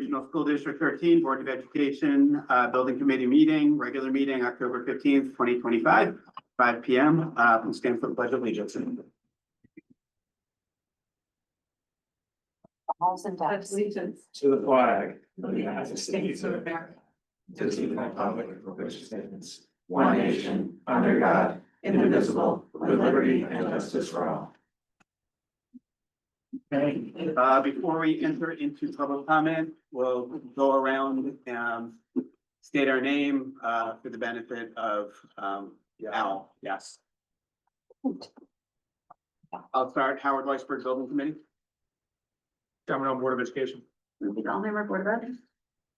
Regional School District 13 Board of Education Building Committee meeting, regular meeting, October 15th, 2025, 5 p.m. Please stand for the Pledge of Allegiance. Allegiance To the flag of the United States of America, to the republic for which it stands, one nation, under God, indivisible, with liberty and justice for all. Okay, before we enter into public comment, we'll go around and state our name for the benefit of Al. Yes. I'll start. Howard Weisberg, Building Committee. Chairman on Board of Education. Ruby Dahlheimer, Board of Ed.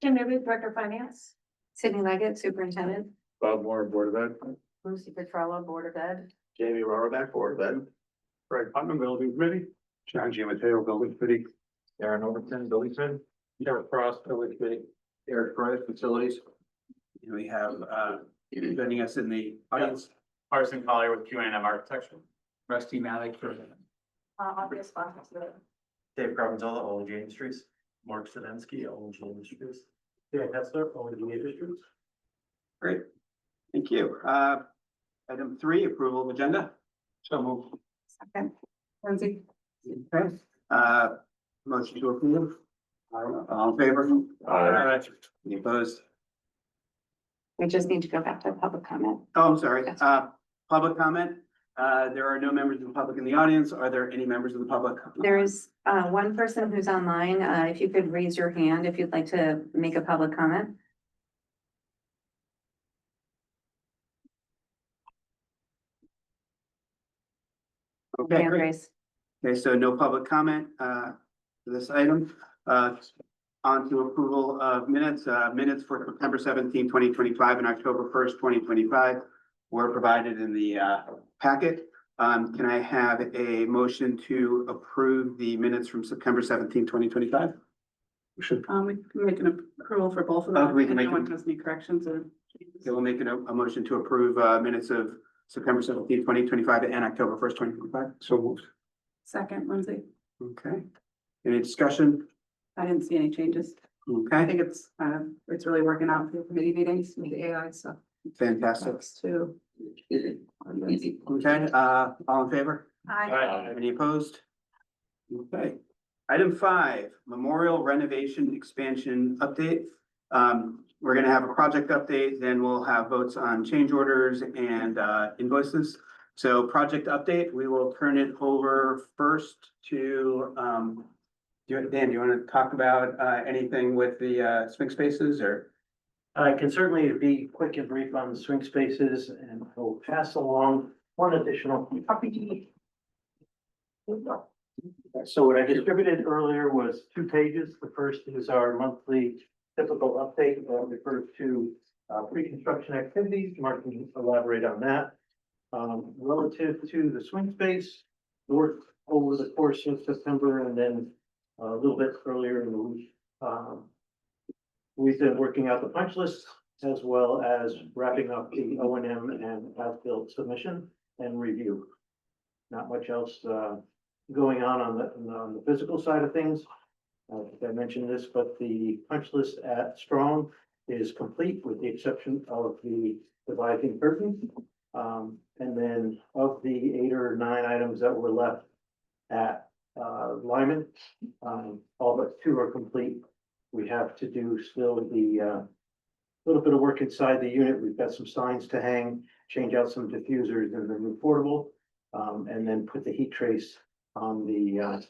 Kim Newby, Director of Finance. Sydney Leggett, Superintendent. Bob Moore, Board of Ed. Lucy Petrella, Board of Ed. Jamie Rohraback, Board of Ed. Greg Putnam, Building Committee. John Giamatteo, Building Committee. Aaron Overton, Building Committee. Derek Frost, Building Committee. Eric Price, Facilities. And we have joining us in the audience. Carson Collier with QNM Architecture. Rusty Malik for Obvious sponsors. Dave Carpentella, ONG Industries. Mark Sadensky, ONG Industries. Dan Hetzler, ONG Industries. Great. Thank you. Item 3, approval of agenda. So moved. Second. Lindsay. Okay. Motion to approve. All in favor? Any opposed? We just need to go back to public comment. Oh, I'm sorry. Yes. Public comment. There are no members of the public in the audience. Are there any members of the public? There is one person who's online. If you could raise your hand if you'd like to make a public comment. Okay, Hand great. raised. Okay, so no public comment for this item. On to approval of minutes. Minutes for September 17, 2025 and October 1st, 2025 were provided in the packet. Can I have a motion to approve the minutes from September 17, 2025? We should. We can make an approval for both of Oh, them. we can If make anyone them- has any corrections or. Okay, we'll make a motion to approve minutes of September 17, 2025 and October 1st, 2025. So moved. Second, Lindsay. Okay. Any discussion? I didn't see any changes. I Okay, think it's really working out for the committee meetings with the AI stuff. fantastic. Thanks to. Okay, all in favor? Any opposed? Okay. Item 5, memorial renovation expansion update. We're gonna have a project update, then we'll have votes on change orders and invoices. So project update, we will turn it over first to Dan, do you want to talk about anything with the swing spaces or? I can certainly be quick and brief on the swing spaces and will pass along one additional copy. So what I distributed earlier was 2 pages. The first is our monthly typical update that refers to pre-construction activities. Mark can elaborate on that. Relative to the swing space, worked over the course of September and then a little bit earlier in the week. We've been working out the punch list as well as wrapping up the O&M and as-built submission and review. Not much else going on the physical side of things. I think I mentioned this, but the punch list at Strong is complete with the exception of the dividing curtain. And then of the 8 or 9 items that were left at Lyman, all but 2 are complete. We have to do still the little bit of work inside the unit. We've got some signs to hang, change out some diffusers and then move portable, and then put the heat trace on the other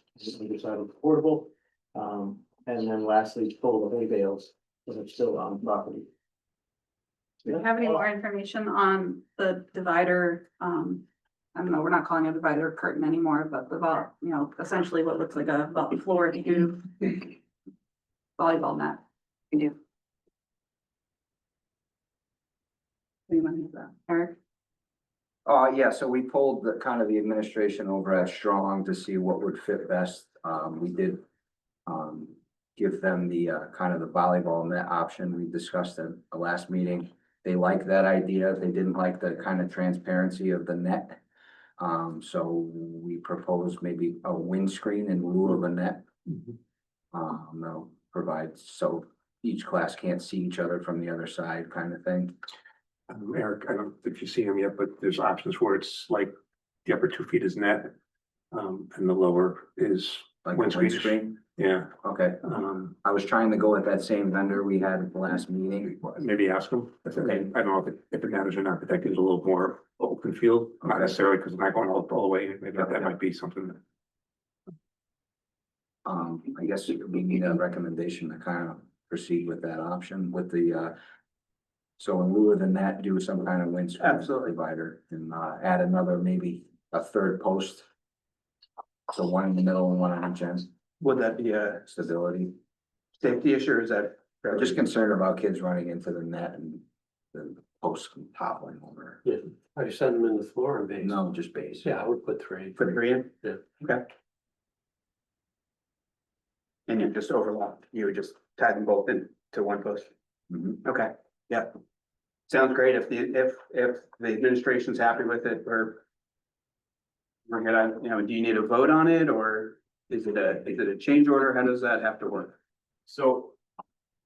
side of the portable. And then lastly, pull the hay bales that are still on property. Do you have any more information on the divider? I don't know, we're not calling it a divider curtain anymore, but the essentially what looks like a floor to do volleyball net. We do. Anyone have that? Eric? Yeah, so we pulled the kind of the administration over at Strong to see what would fit best. We did give them the kind of the volleyball net option we discussed at the last meeting. They liked that idea. They didn't like the kind of transparency of the net. So we proposed maybe a windscreen in lieu of a net. provide, so each class can't see each other from the other side kind of thing. Eric, I don't know if you've seen them yet, but there's options where it's like the upper 2 feet is net. And the lower is Like a windscreen. windscreen, Yeah, okay. I was trying to go with that same vendor we had at the last meeting. maybe ask them. Okay. I don't know if it matters or not, but that gives a little more open feel, not Okay. necessarily because it's not going all the way. Maybe Yeah. that might be something that. I guess we need a recommendation to kind of proceed with that option with the, so in lieu of the net, do some kind of windscreen Absolutely. divider and, add another, maybe a third post. So one in the middle and one on each end, Would that be a stability. safety issue or is that? I'm just concerned about kids running into the net and the post toppling over. Yeah, I just send them in the floor and base. No, just base. Yeah, I would put 3. Put 3 in? Yeah. Okay. And you just overlap, you would just tie them both into one post? Mhm. Okay, yeah. Sounds great. If the administration's happy with it, we're gonna, you know, do you need a vote on it or is it a change order? How does that have to work? So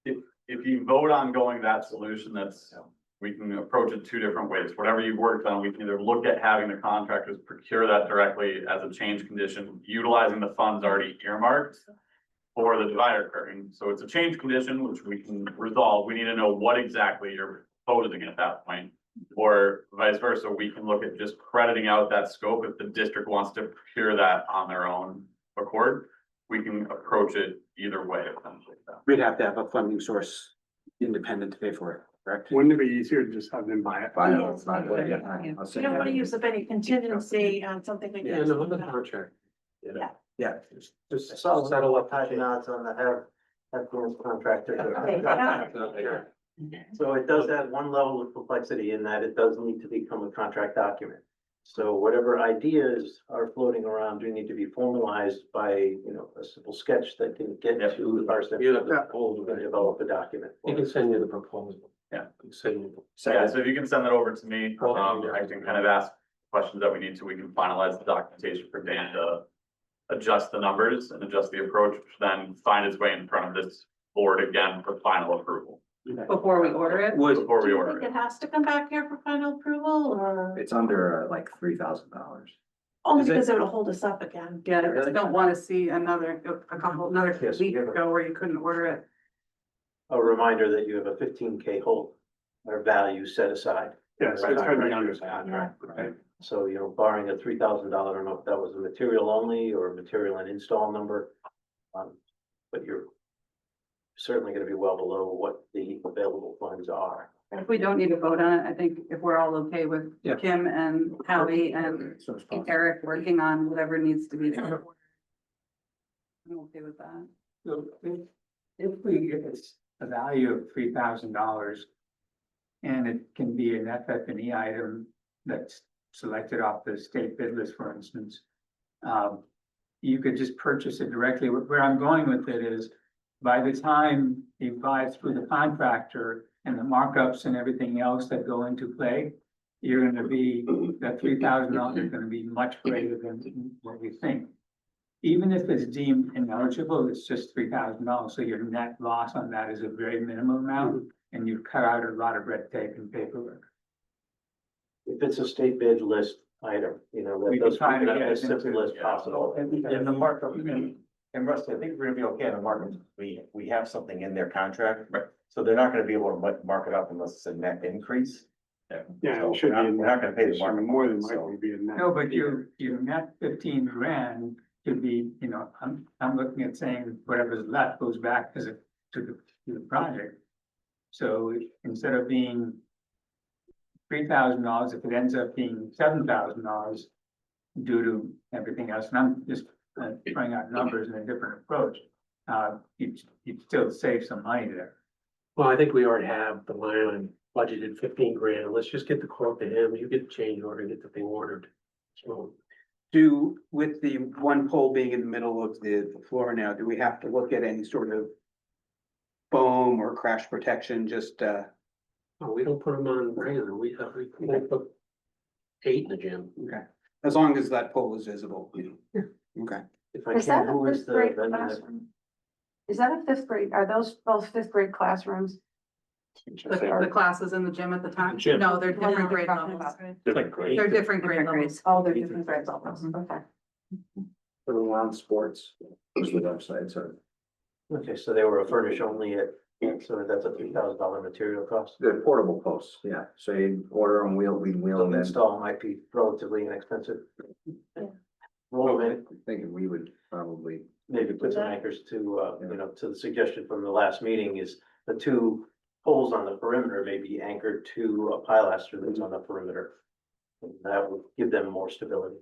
if you vote on going that solution, we can approach it 2 different ways. Whatever you worked on, we can either look at having the contractors procure that directly as a change condition, utilizing the funds already earmarked for the divider curtain. So it's a change condition, which we can resolve. We need to know what exactly you're proposing at that point. Or vice versa, we can look at just crediting out that scope if the district wants to procure that on their own accord. We can approach it either way, essentially. We'd have to have a funding source independent to pay for it, correct? Wouldn't it be easier to just have them buy it? Final, Yeah. yeah. Yeah. I'll say You don't that. wanna use up any contingency on something like Yeah, this. no, the contract. Yeah. Just settle up tight knots on the have contractor. So it does add one level of complexity in that it does need to become a contract document. So whatever ideas are floating around do need to be formalized by, a simple sketch that can get Yep. to the person. You have the We're proposal. gonna develop a document. He can send you the proposal. Yeah. He can send you. Yeah, so if you can send that over to me, I can kind of ask questions that we need to, we can finalize the documentation for Dan to adjust the numbers and adjust the approach, which then find its way in front of this board again for final approval Before we order it. before Do we you order think it. it has to come back here for final approval or It's under like $3,000. only Is it- because it would hold us up again? Yeah, I just don't wanna see another Yes, week we have a- ago where you couldn't order it. A reminder that you have a 15K hold or value set aside. Yes, it's kind of under Contract. right? So, barring a $3,000, I don't know if that was a material only or material and install number. But you're certainly gonna be well below what the available funds are. If we don't need to vote on it, I think if we're all okay with Yeah. Kim and Howie and So it's possible. Eric working on whatever needs to be done. I'm okay with that. So if it's a value of $3,000. And it can be an FF&E item that's selected off the state bid list, for instance. You could just purchase it directly. Where I'm going with it is, by the time you buy through the contractor and the markups and everything else that go into play, you're gonna be, that $3,000 is gonna be much greater than what we think. Even if it's deemed ineligible, it's just $3,000, so your net loss on that is a very minimum amount, and you cut out a lot of red tape and paperwork. If it's a state bid list item, We that can does try to keep it get as it into- simple as possible. And the markup, and Rusty, I think we're gonna be okay on the markup. We have something in their contract. Right. So they're not gonna be able to mark it up unless it's a net increase. Yeah, So it should be. we're not gonna pay the Should markup. More than So- likely be in that. No, but your net 15 grand could be, I'm looking at saying whatever's left goes back to the project. So instead of being $3,000, if it ends up being $7,000 due to everything else, and I'm just throwing out numbers in a different approach, you'd still save some money there. Well, I think we already have the line budgeted 15 grand. Let's just get the quote to him. You get the change order, get the thing ordered. So With the one pole being in the middle of the floor now, do we have to look at any sort of foam or crash protection, just, oh, we don't put them on regular. We put 8 in the gym. okay, as long as that pole is visible, Okay. If I Is can, that a who is first the grade vendor that classroom? Is that a fifth grade? Are those both fifth grade classrooms? The classes in the gym at the time? Gym. No, they're Well, different no, grade they're talking levels. about- Different grade. They're different grade Different levels. grades. Oh, they're different grades levels, okay. For the lawn sports, was the website, so Okay, so they were a furnish only at, so that's a $3,000 material cost. the portable posts, yeah, so you order them, we wheel So them the in. install might be relatively inexpensive. Roll them in, Thinking we would probably, maybe put some anchors to, to the suggestion from the last meeting is the two poles on the perimeter may be anchored to a pilaster that's on the perimeter. And that would give them more stability.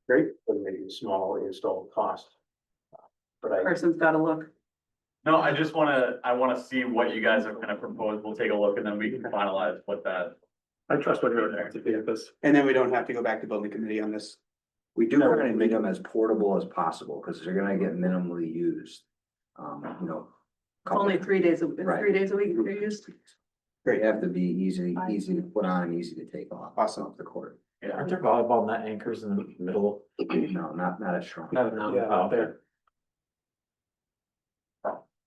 Great. But maybe a small install cost. But I, Person's gotta look. No, I wanna see what you guys have kind of proposed. We'll take a look and then we can finalize what that. I trust what you're doing to do this. And then we don't have to go back to building committee on this. we do kind of make them as portable as possible, because they're gonna get minimally used. Only 3 days, Right. 3 days a week they're used. They have to be easy to put on and easy to take off. Awesome. Off the court. Aren't there volleyball net anchors in the middle? No, not as strong. Out there.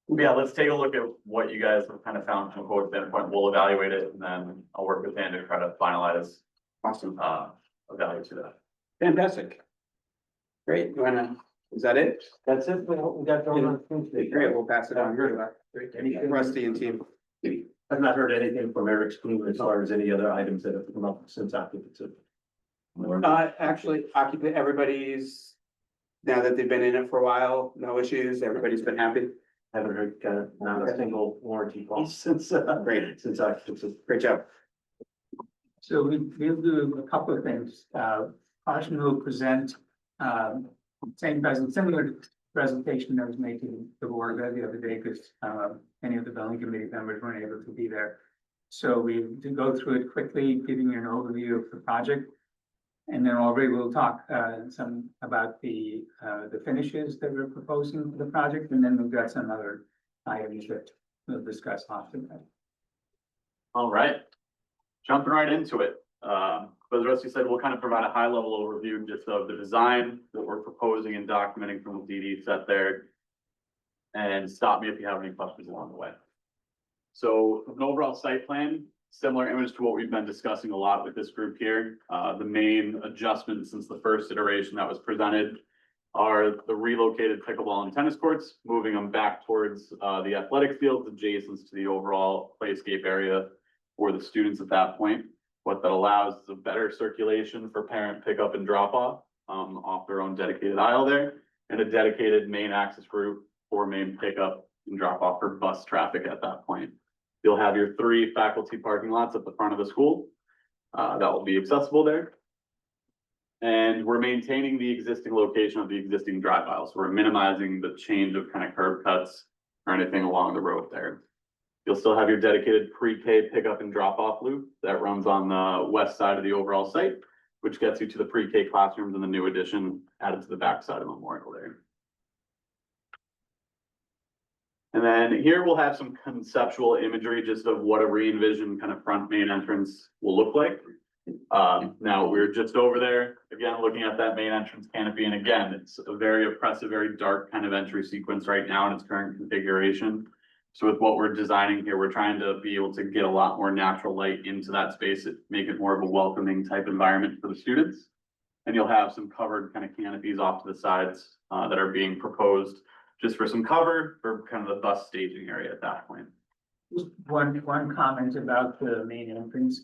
Yeah, let's take a look at what you guys have kind of found from a quote standpoint. We'll evaluate it and then I'll work with Dan to try to finalize, Awesome. a value to that. Fantastic. Great. Is that it? that's it, we got going on. Great, we'll pass it on. Rusty and team. I've not heard anything from Eric's team as far as any other items that have come up since occupancy. Actually, occupant, everybody's, now that they've been in it for a while, no issues, everybody's been happy. Haven't heard, not a single warranty call since, Great. since occupancy. Great job. So we'll do a couple of things. Carson will present, similar presentation that was made to the board the other day, because, any of the building committee members weren't able to be there. So we do go through it quickly, giving you an overview of the project. And then Aubrey will talk, some about the finishes that we're proposing for the project, and then we've got some other items that we'll discuss after that. All right, jumping right into it. As Rusty said, we'll kind of provide a high level overview just of the design that we're proposing and documenting from the DD set there. And stop me if you have any questions along the way. So an overall site plan, similar image to what we've been discussing a lot with this group here. The main adjustments since the first iteration that was presented are the relocated pickleball and tennis courts, moving them back towards the athletic fields adjacent to the overall playscape area for the students at that point. What that allows is a better circulation for parent pickup and drop off, off their own dedicated aisle there, and a dedicated main access route for main pickup and drop off for bus traffic at that point. You'll have your 3 faculty parking lots at the front of the school. That will be accessible there. And we're maintaining the existing location of the existing drive aisle. So we're minimizing the change of kind of curb cuts or anything along the road there. You'll still have your dedicated pre-K pickup and drop off loop that runs on the west side of the overall site, which gets you to the pre-K classrooms and the new addition added to the back side of Memorial there. And then here we'll have some conceptual imagery just of what a re-envisioned kind of front main entrance will look like. Now we're just over there, again, looking at that main entrance canopy. And again, it's a very oppressive, very dark kind of entry sequence right now in its current configuration. So with what we're designing here, we're trying to be able to get a lot more natural light into that space, make it more of a welcoming type environment for the students. And you'll have some covered kind of canopies off to the sides that are being proposed just for some cover for kind of the bus staging area at that point. Just one comment about the main entrance.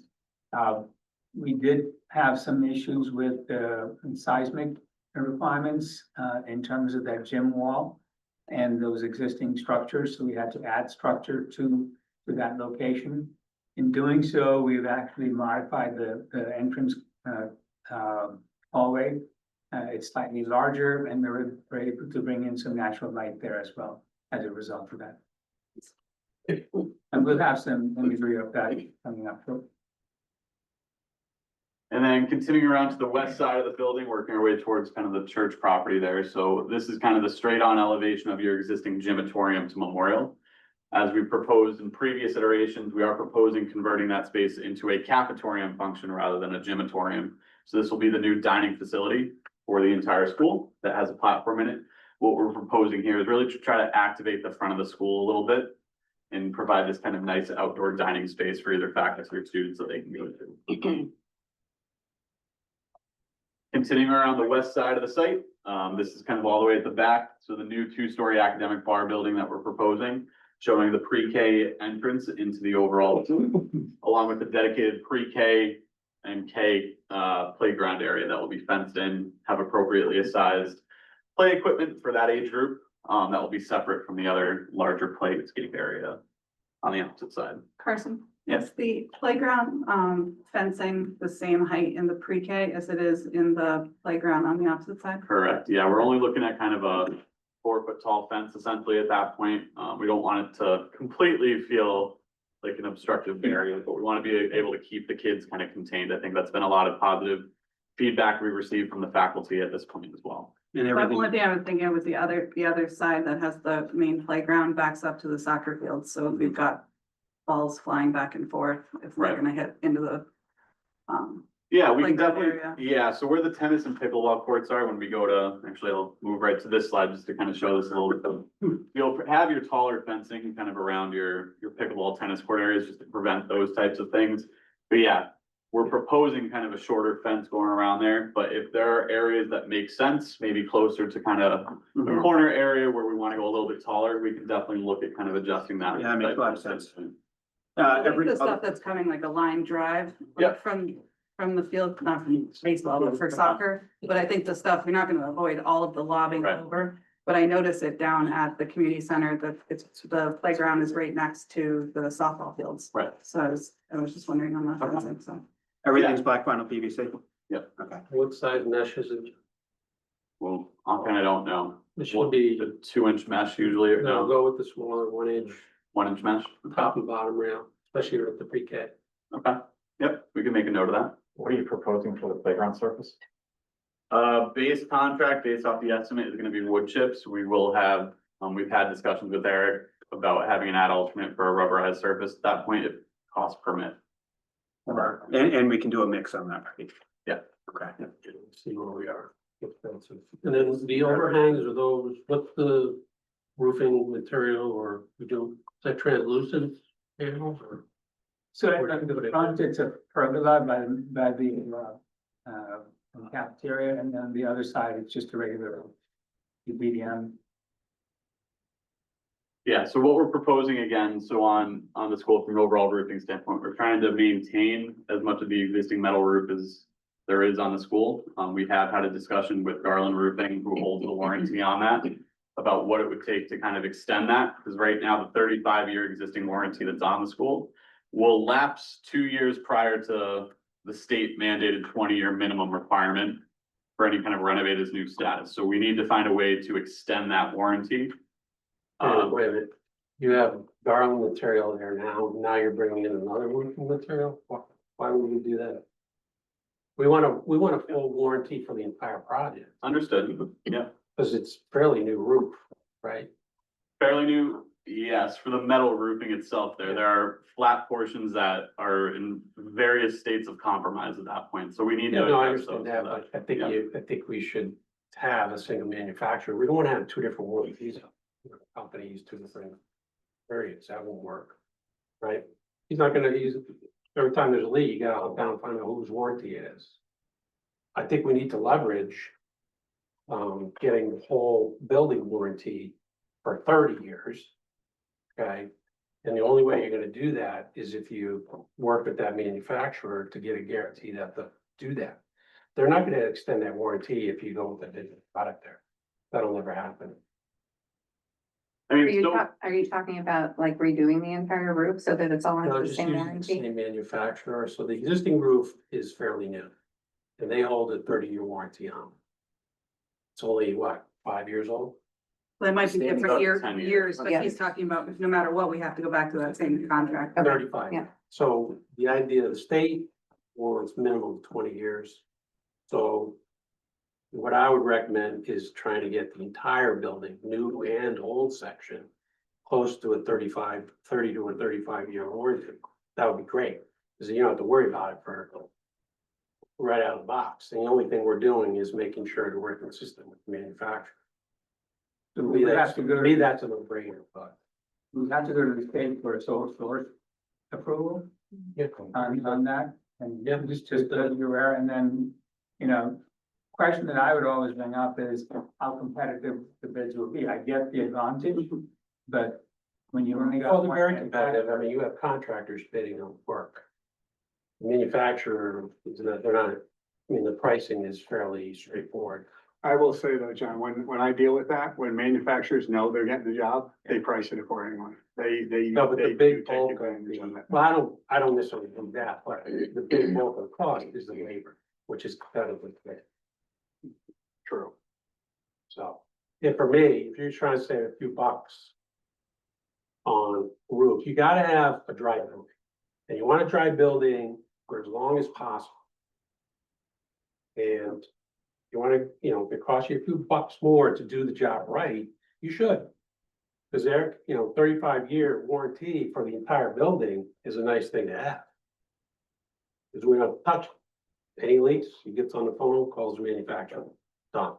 We did have some issues with the seismic requirements in terms of that gym wall and those existing structures, so we had to add structure to that location. In doing so, we've actually modified the entrance hallway. It's slightly larger, and we're able to bring in some natural light there as well as a result of that. And we'll have some imagery of that coming up. And then continuing around to the west side of the building, working our way towards kind of the church property there. So this is kind of the straight on elevation of your existing gymatorium to Memorial. As we proposed in previous iterations, we are proposing converting that space into a cafetorium function rather than a gymatorium. So this will be the new dining facility for the entire school that has a platform in it. what we're proposing here is really to try to activate the front of the school a little bit and provide this kind of nice outdoor dining space for either faculty or students that they can go to. Continuing around the west side of the site, this is kind of all the way at the back. So the new two-story academic bar building that we're proposing, showing the pre-K entrance into the overall, along with the dedicated pre-K and K playground area that will be fenced in, have appropriately sized play equipment for that age group. That will be separate from the other larger playscape area on the opposite side. Carson? Yes. Is the playground, fencing the same height in the pre-K as it is in the playground on the opposite side? Correct. Yeah, we're only looking at kind of a 4-foot tall fence essentially at that point. We don't want it to completely feel like an obstructive barrier, but we want to be able to keep the kids kind of contained. I think that's been a lot of positive feedback we received from the faculty at this point as well. And But the everything, only thing I was thinking was the other side that has the main playground backs up to the soccer field, so we've got balls flying back and forth if we're Right. gonna hit into the, Yeah, we can Playground definitely, area. yeah, so where the tennis and pickleball courts are, when we go to, actually, I'll move right to this slide just to kind of show this a little bit. You'll have your taller fencing kind of around your pickleball tennis court areas just to prevent those types of things. But yeah, we're proposing kind of a shorter fence going around there, but if there are areas that make sense, maybe closer to kind of the Mhm. corner area where we want to go a little bit taller, we can definitely look at kind of adjusting that. Yeah, it makes a lot of sense. every every, the stuff that's coming like a line drive. like Yep. From the field, not from baseball, but for soccer, but I think the stuff, you're not gonna avoid all of the lobbing Right. over. But I notice it down at the community center, that it's, the playground is right next to the softball fields. Right. So I was just wondering on that, fencing, so. everything's black vinyl PVC? Yep. Okay. What size mesh is it? Well, offhand, I don't know. It should be, The 2-inch mesh usually, or no, no, go with the smaller 1 inch, 1-inch mesh. top and bottom rail, especially with the pre-K. Okay, yep, we can make a note of that. What are you proposing for the playground surface? Base contract based off the estimate is gonna be wood chips. We will have, we've had discussions with Eric about having an add alternate for a rubberized surface. At that point, if cost permit. And we can do a mix on that, right? Yeah. Okay. See where we are. And then the overhangs are those, what's the roofing material or we do, is that translucent panels or? So at the front, it's a pergola by the cafeteria, and then the other side, it's just a regular BDM. Yeah, so what we're proposing again, so on the school from an overall roofing standpoint, we're trying to maintain as much of the existing metal roof as there is on the school. We have had a discussion with Garland Roofing, who holds the warranty on that, about what it would take to kind of extend that, because right now the 35-year existing warranty that's on the school will lapse 2 years prior to the state mandated 20-year minimum requirement for any kind of renovated new status. So we need to find a way to extend that warranty. Wait a minute, you have Garland material there now you're bringing in another roofing material, why would you do that? We want a full warranty for the entire project, Understood, yeah. because it's fairly new roof, right? Fairly new, yes, for the metal roofing itself, there are flat portions that are in various states of compromise at that point, so we need to. Yeah, no, I address understand those that, for but I think we should have a single manufacturer, we don't want to have two different warranties. Companies, two different areas, that won't work, right? He's not gonna use, every time there's a leak, you gotta look down and find out whose warranty it is. I think we need to leverage getting the whole building warranty for 30 years. Okay, and the only way you're gonna do that is if you work with that manufacturer to get a guarantee that they'll do that. They're not gonna extend that warranty if you go with a different product there. That'll never happen. I mean, so, Are you talking about like redoing the entire roof so that it's all No, under the just same using the warranty? same manufacturer, so the existing roof is fairly new. And they hold a 30-year warranty on. it. It's only, what, 5 years old? They might be Standing different up to 10 years. years, but Yeah. he's talking about no matter what, we have to go back to that same contract. Okay, 35. yeah. So the idea of the state warrants minimum 20 years. So what I would recommend is trying to get the entire building, new and old section, close to a 30 to a 35-year warranty. That would be great, because you don't have to worry about it for right out of the box. And the only thing we're doing is making sure that we're consistent with the manufacturer. So we would have to go, To me, that's a no-brainer, but. we have to go to the state for a sole source approval Yeah. on that. And Yeah, just so you're aware, and then, you know, question that I would always bring up is how competitive the bids will be. I get the advantage, but when you only got. Well, they're very one competitive. I mean, you have contractors bidding on work. Manufacturer, they're not, I mean, the pricing is fairly straightforward. I will say though, John, when I deal with that, when manufacturers know they're getting the job, they price it accordingly. They No, but the do big take bulk of advantage the, of it. well, I don't necessarily do that, but the big bulk of the cost is the labor, which is competitively bid. True. So, and for me, if you're trying to save a few bucks on roof, you gotta have a dry building. And you want a dry building for as long as possible. And you wanna, you know, if it costs you a few bucks more to do the job right, you should. Cause they're, 35-year warranty for the entire building is a nice thing to have. Cause we don't touch it. Any leaks, he gets on the phone, calls the manufacturer, done.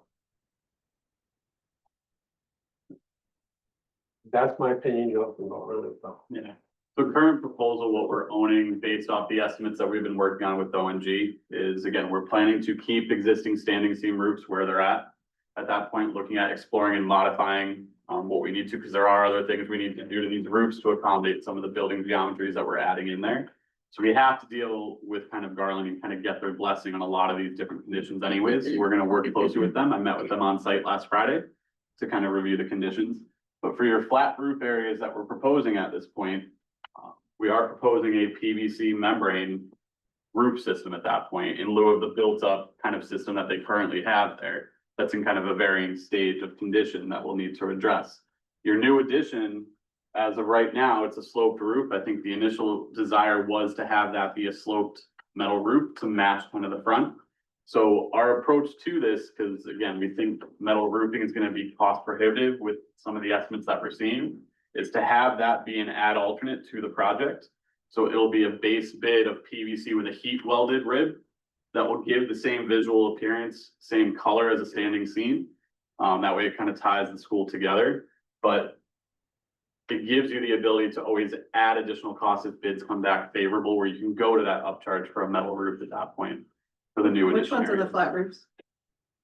That's my opinion, you can go around it, though. Yeah. So current proposal, what we're owning based off the estimates that we've been working on with ONG is, again, we're planning to keep existing standing seam roofs where they're at. At that point, looking at exploring and modifying what we need to, because there are other things we need to do to these roofs to accommodate some of the building geometries that we're adding in there. So we have to deal with kind of Garland and kind of get their blessing on a lot of these different conditions anyways. We're gonna work closely with them. I met with them on site last Friday to kind of review the conditions. But for your flat roof areas that we're proposing at this point, we are proposing a PVC membrane roof system at that point in lieu of the built-up kind of system that they currently have there. That's in kind of a varying stage of condition that we'll need to address. Your new addition, as of right now, it's a sloped roof. I think the initial desire was to have that be a sloped metal roof to match kind of the front. So our approach to this, because again, we think metal roofing is going to be cost prohibitive with some of the estimates that we're seeing, is to have that be an add alternate to the project. So it'll be a base bid of PVC with a heat welded rib that will give the same visual appearance, same color as a standing seam. That way it kind of ties the school together, but it gives you the ability to always add additional costs if bids come back favorable, where you can go to that upcharge for a metal roof at that point for the new Which addition ones are the areas. flat roofs?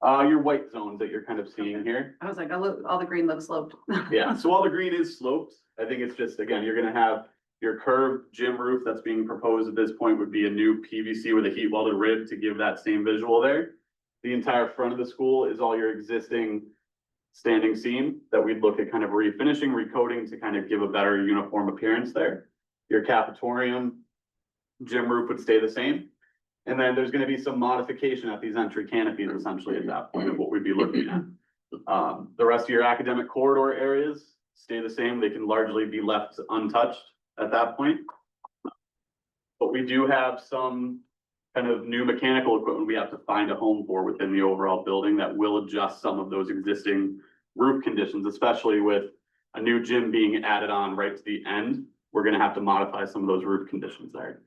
Your white zones that you're kind of seeing here. I was like, all the green looks sloped. Yeah, so all the green is sloped. I think it's just, again, you're gonna have your curved gym roof that's being proposed at this point would be a new PVC with a heat welded rib to give that same visual there. The entire front of the school is all your existing standing seam that we'd look at kind of refinishing, recoating to kind of give a better uniform appearance there. Your cafetorium gym roof would stay the same. And then there's gonna be some modification at these entry canopies essentially at that point of what we'd be looking at. The rest of your academic corridor areas stay the same. They can largely be left untouched at that point. But we do have some kind of new mechanical equipment we have to find a home for within the overall building that will adjust some of those existing roof conditions, especially with a new gym being added on right to the end. We're gonna have to modify some of those roof conditions there.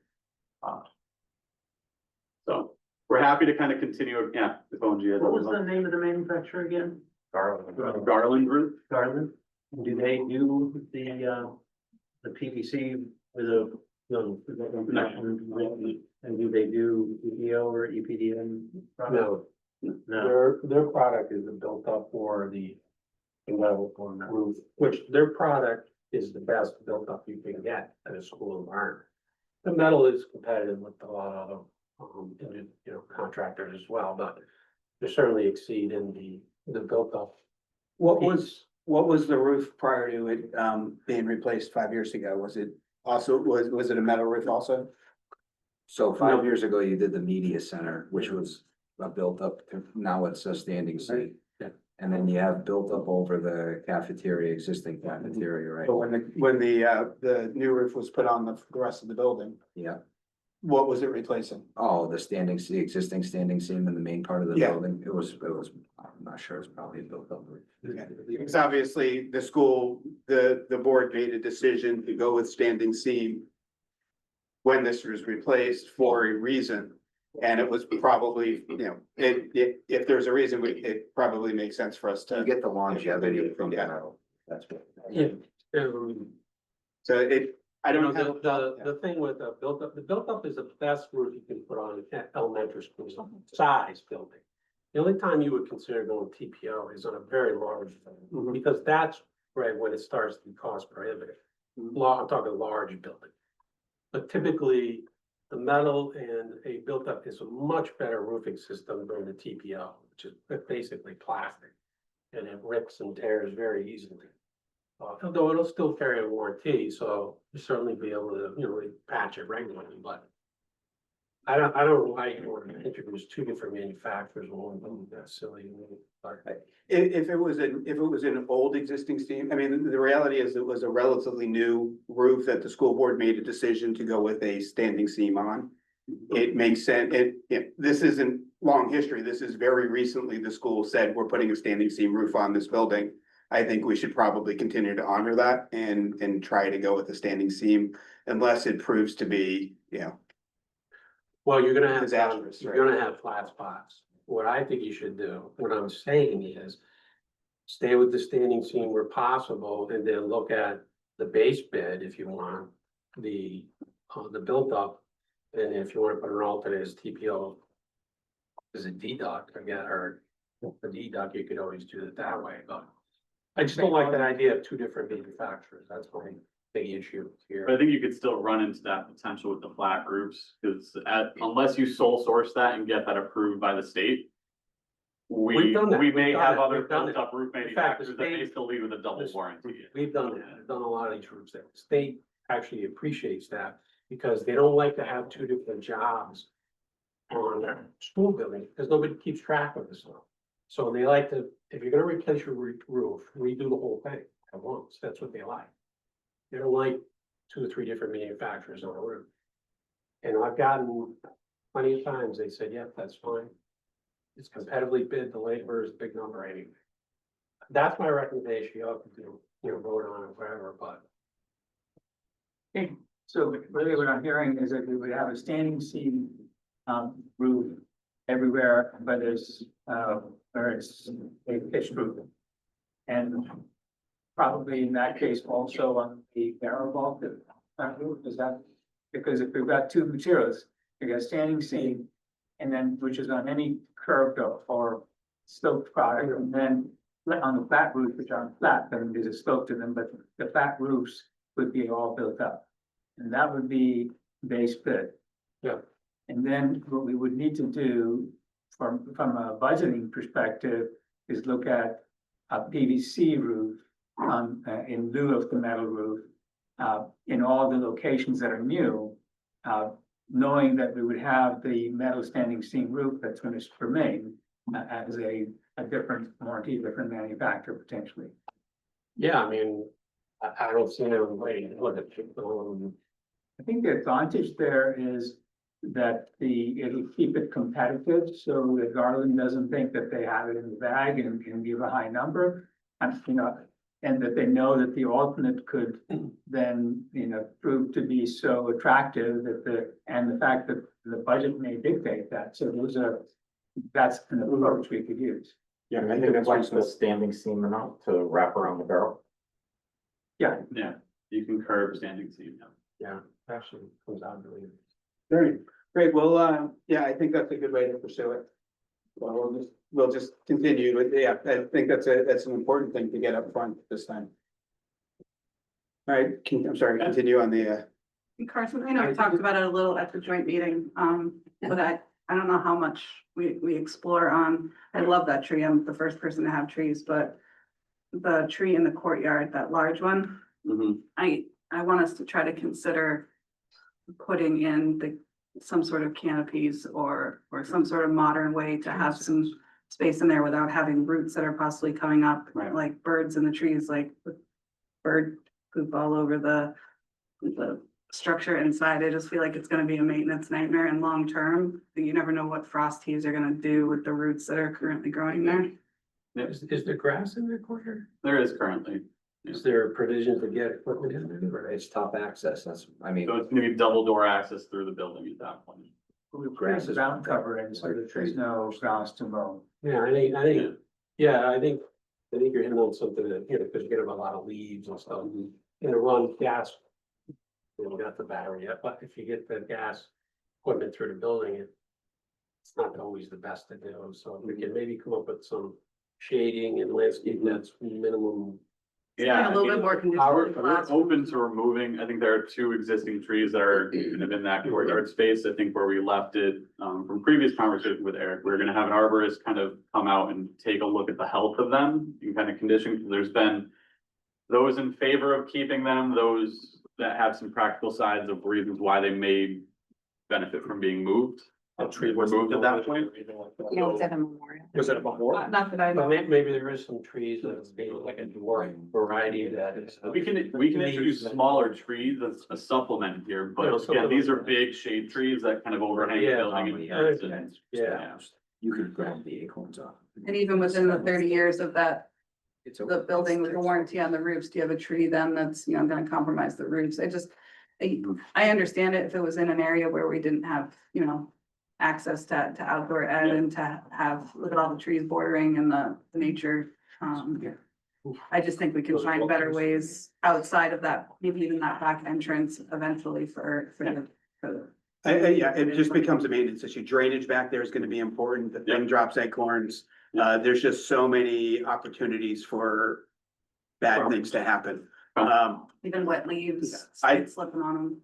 So we're happy to kind of continue, yeah. If ONG has What was other- the name of the manufacturer again? Garland Group? Garland? Do they do the PVC with a, and do they do EPO or EPDM? No, No. their product is built up for the metal roof, which their product is the best built up you can get at a school environment. The metal is competitive with a lot of other, contractors as well, but they certainly exceed in the built up. What was the roof prior to it being replaced 5 years ago? Was it also, was it a metal roof also? So 5 years ago, you did the media center, which was built up, now it's a standing seam. Yeah. And then you have built up over the cafeteria, existing cafeteria, right? But when the new roof was put on the rest of the building, Yeah. what was it replacing? Oh, the standing seam, existing standing seam in the main part of the Yeah. building. It was, I'm not sure, it's probably a built up roof. Because obviously the school, the board made a decision to go with standing seam when this was replaced for a reason. And it was probably, you know, if there's a reason, it probably makes sense for us You to. get the longevity from the Yeah. metal, that's what. Yeah. So I You know, don't have. the thing with the built up is the best roof you can put on an elementary school size building. The only time you would consider going TPO is on a very large, Mhm. because that's right when it starts to be cost prohibitive. Mhm. I'm talking large building. But typically, the metal and a built up is a much better roofing system than the TPO, which is basically plastic. And it rips and tears very easily. Although it'll still carry a warranty, so you'll certainly be able to, you know, patch it regularly, but. I don't know why you want to introduce two different manufacturers, one, that's silly. If it was an old existing steam, I mean, the reality is it was a relatively new roof that the school board made a decision to go with a standing seam on. It makes sense, this isn't long history, this is very recently, the school said, we're putting a standing seam roof on this building. I think we should probably continue to honor that and try to go with the standing seam unless it proves to be, you know. Well, you're gonna have, Disastrous, you're right. gonna have flat spots. What I think you should do, what I'm saying is. Stay with the standing seam where possible and then look at the base bed if you want, the built up. And if you wanna put an alternate as TPO. As a deduct, again, or a deduct, you could always do it that way, but. I just don't like that idea of two different manufacturers, that's my big issue here. But I think you could still run into that potential with the flat roofs, because unless you sole source that and get that approved by the state. We've done that. We may We've done have it. other We've done built it. up roof In fact, the manufacturers that may state- still lead with a double warranty. We've done that, we've done a lot of these roofs, that the state actually appreciates that, because they don't like to have two different jobs. On a school building, because nobody keeps track of this stuff. So they like to, if you're gonna replace your roof, redo the whole thing at once, that's what they like. They don't like two or three different manufacturers on a roof. And I've gotten plenty of times, they said, yep, that's fine. It's competitively bid, the labor is a big number anyway. That's my recommendation, you have to do, you know, vote on it, whatever, but. Okay, so really what I'm hearing is that we would have a standing seam roof everywhere, but there's where it's a pitched roof. And probably in that case also on the barrel vault roof, is that, because if we've got two materials, you got standing seam. And then, which is on any curved or sloped product, and then on the flat roof, which aren't flat, then there's a slope to them, but the flat roofs would be all built up. And that would be base bid. Yeah. And then what we would need to do from a budgeting perspective is look at a PVC roof in lieu of the metal roof in all the locations that are new, knowing that we would have the metal standing seam roof that's going to remain as a different warranty, different manufacturer potentially. Yeah, I mean, I don't see no way to look at. I think the advantage there is that it'll keep it competitive, so that Garland doesn't think that they have it in the bag and can give a high number. And, you know, and that they know that the alternate could then, you know, prove to be so attractive that the fact that the budget may dictate that, so that's an approach we could use. Yeah, I think it's like the standing seam enough to wrap around the barrel. Yeah, Yeah, you can curve standing seam, yeah. Yeah, actually comes out really. Very great. Well, yeah, I think that's a good way to pursue it. Well, we'll just continue with, yeah, I think that's an important thing to get up front this time. All right, I'm sorry, continue on the, Carson, I know we talked about it a little at the joint meeting, but I don't know how much we explore on, I love that tree, I'm the first person to have trees, but the tree in the courtyard, that large one, Mhm. I want us to try to consider putting in some sort of canopies or some sort of modern way to have some space in there without having roots that are possibly coming up, Right. like birds in the trees, like with bird poop all over the structure inside. I just feel like it's gonna be a maintenance nightmare and long term. You never know what frost heaves are gonna do with the roots that are currently growing there. Is there grass in the corner? There is currently, Is there provisions to get equipment in there? It's top access, that's, I mean, so it's gonna be double door access through the building at that point. We put ground cover in so that there's no grass to mow. Yeah, I think, I think you're hitting on something that, you know, because you get a lot of leaves and stuff, and a run gas. You know, not the battery yet, but if you get the gas equipment through the building, it's not always the best to do, so if we can maybe come up with some shading and landscaping that's minimum. Yeah. A little bit more conducive We're to class. open to removing, I think there are two existing trees that are kind of in that courtyard space, I think where we left it, from previous conversation with Eric, we're gonna have an arborist kind of come out and take a look at the health of them and kind of condition, because there's been those in favor of keeping them, those that have some practical sides of reasons why they may benefit from being moved. A tree was moved at that point. No, it's at a memorial. Was it before? Not that I But know. maybe there is some trees that's maybe like a dwarf variety that is. We can introduce smaller trees as a supplement here, Yeah, but again, these are supplement. big shade trees that kind of overhang the Yeah, building. yeah, and- yeah. You could grab the acorns off. And even within the 30 years of that, It's the building with a warranty on the roofs, do you have a tree then that's, you know, gonna compromise the roofs? I understand it if it was in an area where we didn't have, you know, access to outdoor ed and to have, look at all the trees bordering and the nature. I just think we can find better ways outside of that, maybe even that back entrance eventually for the. Yeah, it just becomes a maintenance issue. Drainage back there is gonna be important. The thing drops acorns. There's just so many opportunities for bad things to happen. Even wet leaves, I- slipping on them.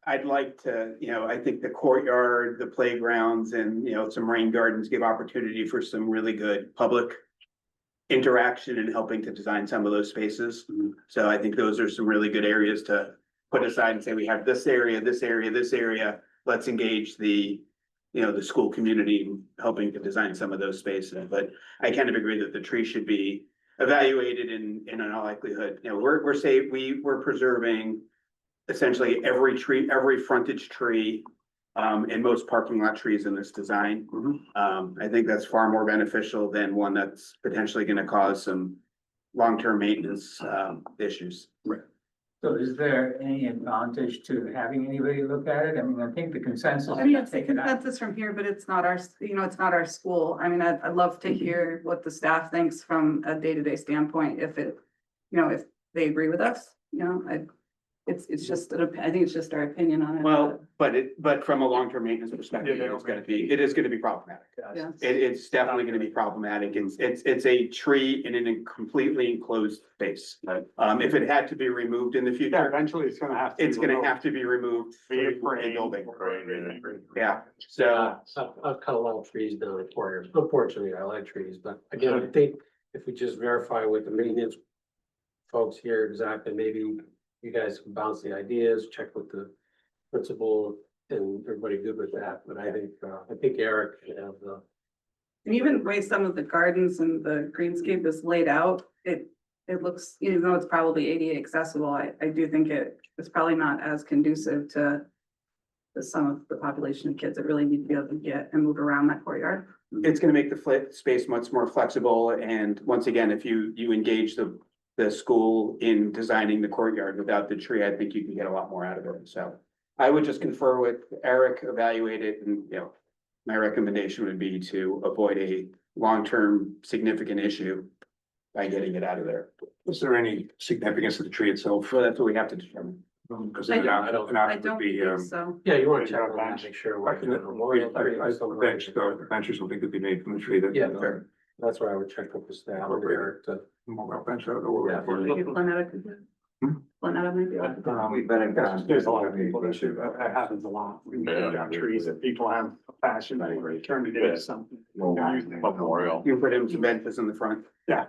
I'd like to, you know, I think the courtyard, the playgrounds and, you know, some rain gardens give opportunity for some really good public interaction and helping to design some of those spaces. So I think those are some really good areas to put aside and say, we have this area, this area, this area. Let's engage the, you know, the school community helping to design some of those spaces. But I kind of agree that the tree should be evaluated in all likelihood. You know, we're preserving essentially every tree, every frontage tree, and most parking lot trees in this design. I think that's far more beneficial than one that's potentially gonna cause some long-term maintenance, issues. So is there any advantage to having anybody look at it? I mean, I think the consensus. I mean, is it's the take it out. consensus from here, but it's not our, you know, it's not our school. I mean, I'd love to hear what the staff thinks from a day-to-day standpoint, if it, you know, if they agree with us, you know, it's just, I think it's just our opinion on it. Well, but from a long-term maintenance perspective, it is gonna be problematic. Yeah. It's definitely gonna be problematic. It's a tree in a completely enclosed space. If it had to be removed in the future, eventually it's gonna have it's gonna have to be removed for a building. Yeah, so, I've cut a lot of trees down in quarters. Unfortunately, I like trees, but again, I think if we just verify with the maintenance folks here exactly, maybe you guys can bounce the ideas, check with the principal and everybody good with that. But I think Eric should have the. And even the way some of the gardens and the greenscape is laid out, it looks, even though it's probably ADA accessible, I do think it's probably not as conducive to some of the population of kids that really need to be able to get and move around that courtyard. it's gonna make the space much more flexible. And once again, if you engage the school in designing the courtyard without the tree, I think you can get a lot more out of it. So I would just confer with Eric, evaluate it, and, you know, my recommendation would be to avoid a long-term significant issue by getting it out of there. Is there any significance to the tree itself? So that's what we have to determine. Because I an don't- an I would don't be, think so. Yeah, you want to Yeah, check on that, bench. make sure. I bench, the bench or something could be made from the tree that. Yeah, fair. That's where I would check with the staff and Eric to. Mobile bench, I don't know where. Yeah. Maybe Glenetta could do it. Glenetta might be able to do it. We've been in contact. There's a lot of people that should, that happens a lot. We got trees that people have a passion, they turn it into something. Memorial. You put in some benches in the front. Right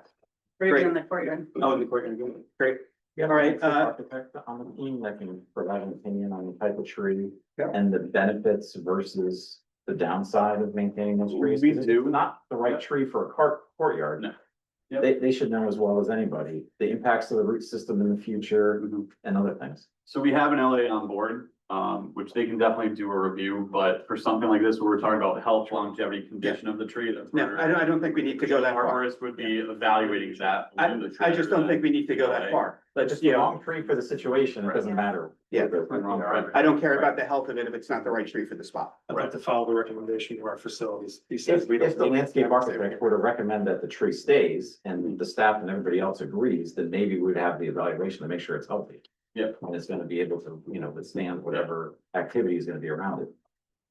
Great. in the courtyard. Oh, in the courtyard, great. Yeah, All right, architect on the team that can provide an opinion on the type of tree Yeah. and the benefits versus the downside of maintaining those trees. We 'Cause do. it's not the right tree for a courtyard. No. Yep. They should know as well as anybody, the impacts of the root system in the future and other things. So we have an LA on board, which they can definitely do a review, but for something like this, where we're talking about health, longevity, condition of the tree, that's. No, I don't think we need to go that Our far. arborist would be evaluating that. I just don't think we need to go that far. Like just the wrong tree for the situation, it doesn't matter. Yeah. Right. I don't care about the health of it if it's not the right tree for the spot. I'd like to follow the recommendation of our facilities. He If, says we don't. if the landscape architect were to recommend that the tree stays and the staff and everybody else agrees, then maybe we'd have the evaluation to make sure it's healthy. Yeah. And it's gonna be able to, withstand whatever activity is gonna be around it.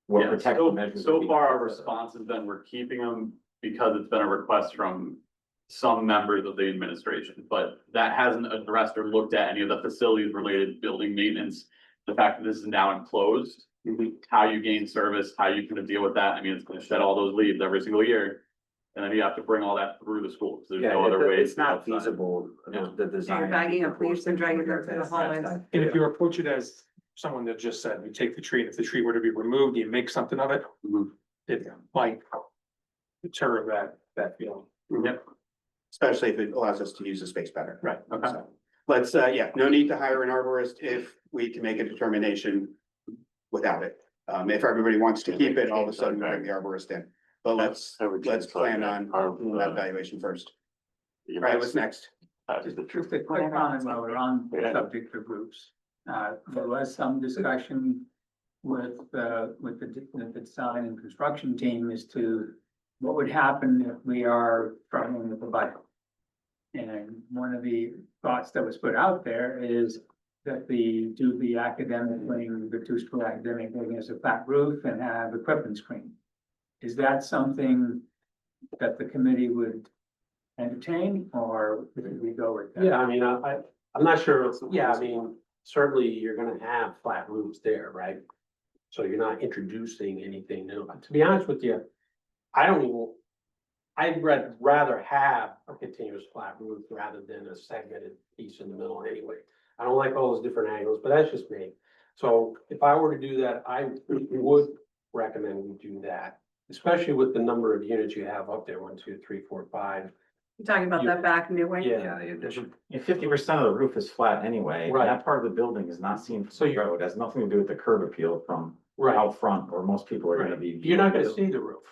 What Yeah, protective measures. so would be- far our response has been, we're keeping them because it's been a request from some members of the administration, but that hasn't addressed or looked at any of the facilities related building maintenance. The fact that this is now enclosed, how you gain service, how you kind of deal with that. I mean, it's gonna shed all those leaves every single year. And then you have to bring all that through the school, 'cause there's Yeah, no other way. it's not feasible, Yeah. the So design. you're bagging up leaves and dragging them through the hallways. And if you approach it as someone that just said, you take the tree, and if the tree were to be removed, you make something of it. Mhm. It might deter that feeling. Yep. Especially if it allows us to use the space better. Right. Okay. Let's, no need to hire an arborist if we can make a determination without it. If everybody wants to keep it, all of a sudden we'll bring the arborist in. But let's plan on that evaluation first. All right, what's next? Just a quick comment while we're on the subject of groups. There was some discussion with the design and construction team as to what would happen if we are struggling with the budget. And one of the thoughts that was put out there is that do the academic wing, the two-story academic wing as a flat roof and have equipment screen. Is that something that the committee would entertain, or would we go with that? Yeah, I mean, I'm not sure, yeah, I mean, certainly you're gonna have flat roofs there, right? So you're not introducing anything new. To be honest with you, I'd rather have a continuous flat roof rather than a segmented piece in the middle anyway. I don't like all those different angles, but that's just me. So if I were to do that, I would recommend we do that, especially with the number of units you have up there, 1, 2, 3, 4, 5. You're talking about that back new wing? Yeah. The addition. 50% of the roof is flat anyway. Right. That part of the building is not seen So from the you're- road. It has nothing to do with the curb appeal from Right, out front, where most people are gonna right. be. You're not gonna see the roof.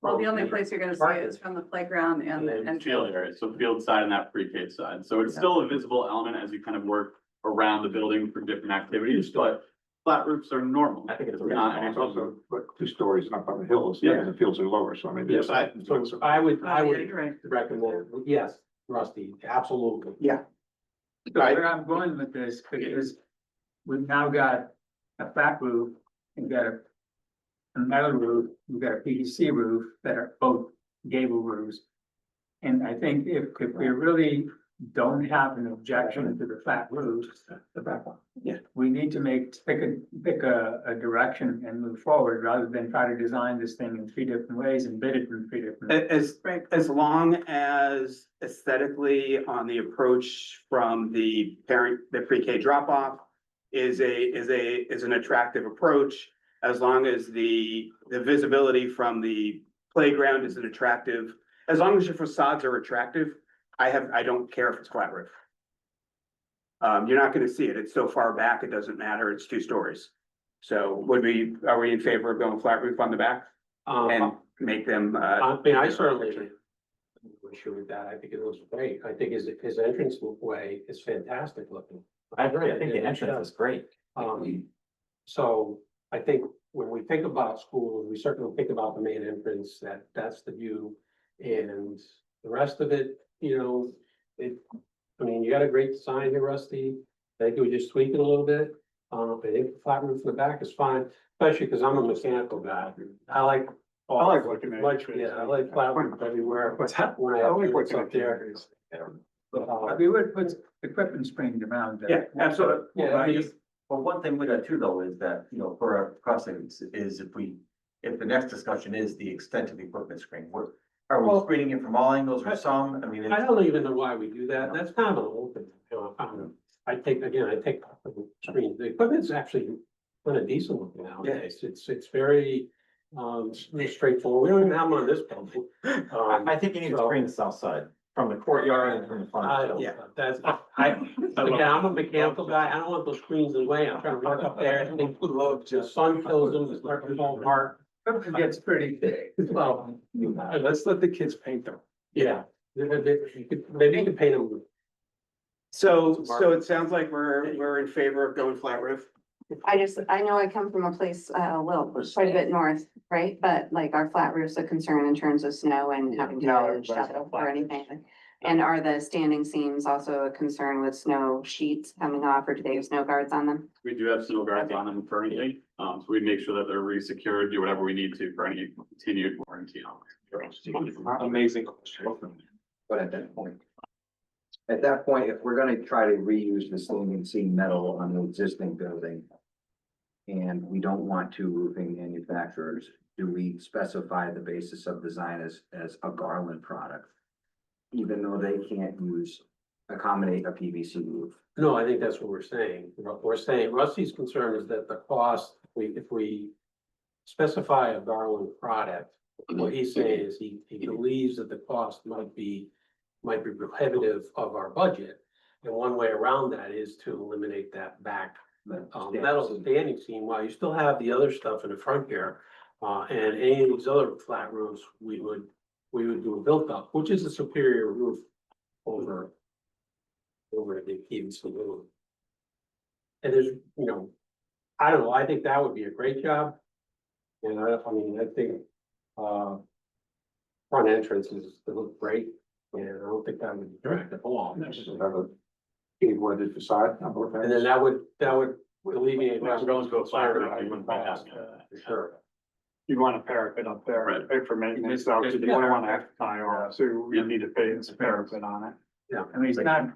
Well, the only place you're gonna see it is from the playground and the And entrance. field area, so field side and that pre-K side. So it's still a visible element as you kind of work around the building for different activities, but flat roofs are normal. I think it's not reasonable. anything. But 2 stories up on the hills, Yeah. the fields are lower, so I mean. Yes, so I would Oh, yeah, you're right. recommend, yes, Rusty, absolutely. So where I'm going with this, because we've now got a flat roof, we've got a metal roof, we've got a PVC roof that are both gable roofs. And I think if we really don't have an objection to the flat roof, The back one. Yeah. we need to pick a direction and move forward rather than try to design this thing in 3 different ways and bid it in 3 different ways. As long as aesthetically on the approach from the pre-K drop off is an attractive approach. As long as the visibility from the playground is an attractive, as long as your facades are attractive, I don't care if it's flat roof. You're not gonna see it. It's so far back, it doesn't matter. It's 2 stories. So are we in favor of going flat roof on the back and make them, I mean, I certainly issue with that. I think it looks great. I think his entrance way is fantastic looking. I agree. I think the entrance is great. So I think when we think about schools, we certainly think about the main entrance, that's the view. And the rest of it, I mean, you got a great design here, Rusty. I think we just tweak it a little bit. I think the flat roof in the back is fine, especially because I'm a mechanical guy. I like. looking at it. Yeah, I like flat roof everywhere. What's that? When I I have like units looking up at there. it. We would put equipment screens around that. yeah, absolutely. Yeah, I mean, Well, one thing with that too, though, is that, for our crossing is if the next discussion is the extent of the equipment screen, are we Well, screening it from all angles or some? I mean, I don't even know why we do that. That's kind of an open, I take the screen. The equipment's actually kind of decent looking nowadays. It's very, straightforward. We don't even have one on this building. I think you need to so- screen the south side from the courtyard and from the front. I don't, Yeah. that's, again, I'm a mechanical guy. I don't want those screens in the way. I'm trying to work up there. And the sun kills them, it's start to fall apart. Equipment gets pretty big. Well, Let's let the kids paint them. yeah. Maybe you could paint them So it sounds like we're in favor of going flat roof. I know I come from a place, quite a bit north, right? But like our flat roof's a concern in terms of snow and having to No, everybody's shut it got or flat anything. And are the standing seams also a concern with snow sheets coming off, or do they have snow guards on them? We do have snow guards on them currently, so we make sure that they're re-secured, do whatever we need to for any continued warranty on them. Amazing question. But at that point, if we're gonna try to reuse the standing seam metal on the existing building, and we don't want two roofing manufacturers, do we specify the basis of design as a Garland product? Even though they can't accommodate a PVC roof? No, I think that's what we're saying. We're saying Rusty's concern is that the cost, if we specify a Garland product, what he's saying is he believes that the cost might be prohibitive of our budget. And one way around that is to eliminate that back metal standing seam, while you still have the other stuff in the front here. And any of these other flat roofs, we would do a built up, which is a superior roof over the PVC roof. And there's, I don't know, I think that would be a great job. And I think, front entrances, they look great, and I don't think that would detract at all. Wooded facade. And then that would alleviate. We're going to a fire, concern. you wouldn't pass. For sure. You want to parapet up there, Right. pay for maintenance, obviously you don't want to have to tie off, so you need to pay this parapet on it. Yeah. I mean, it's not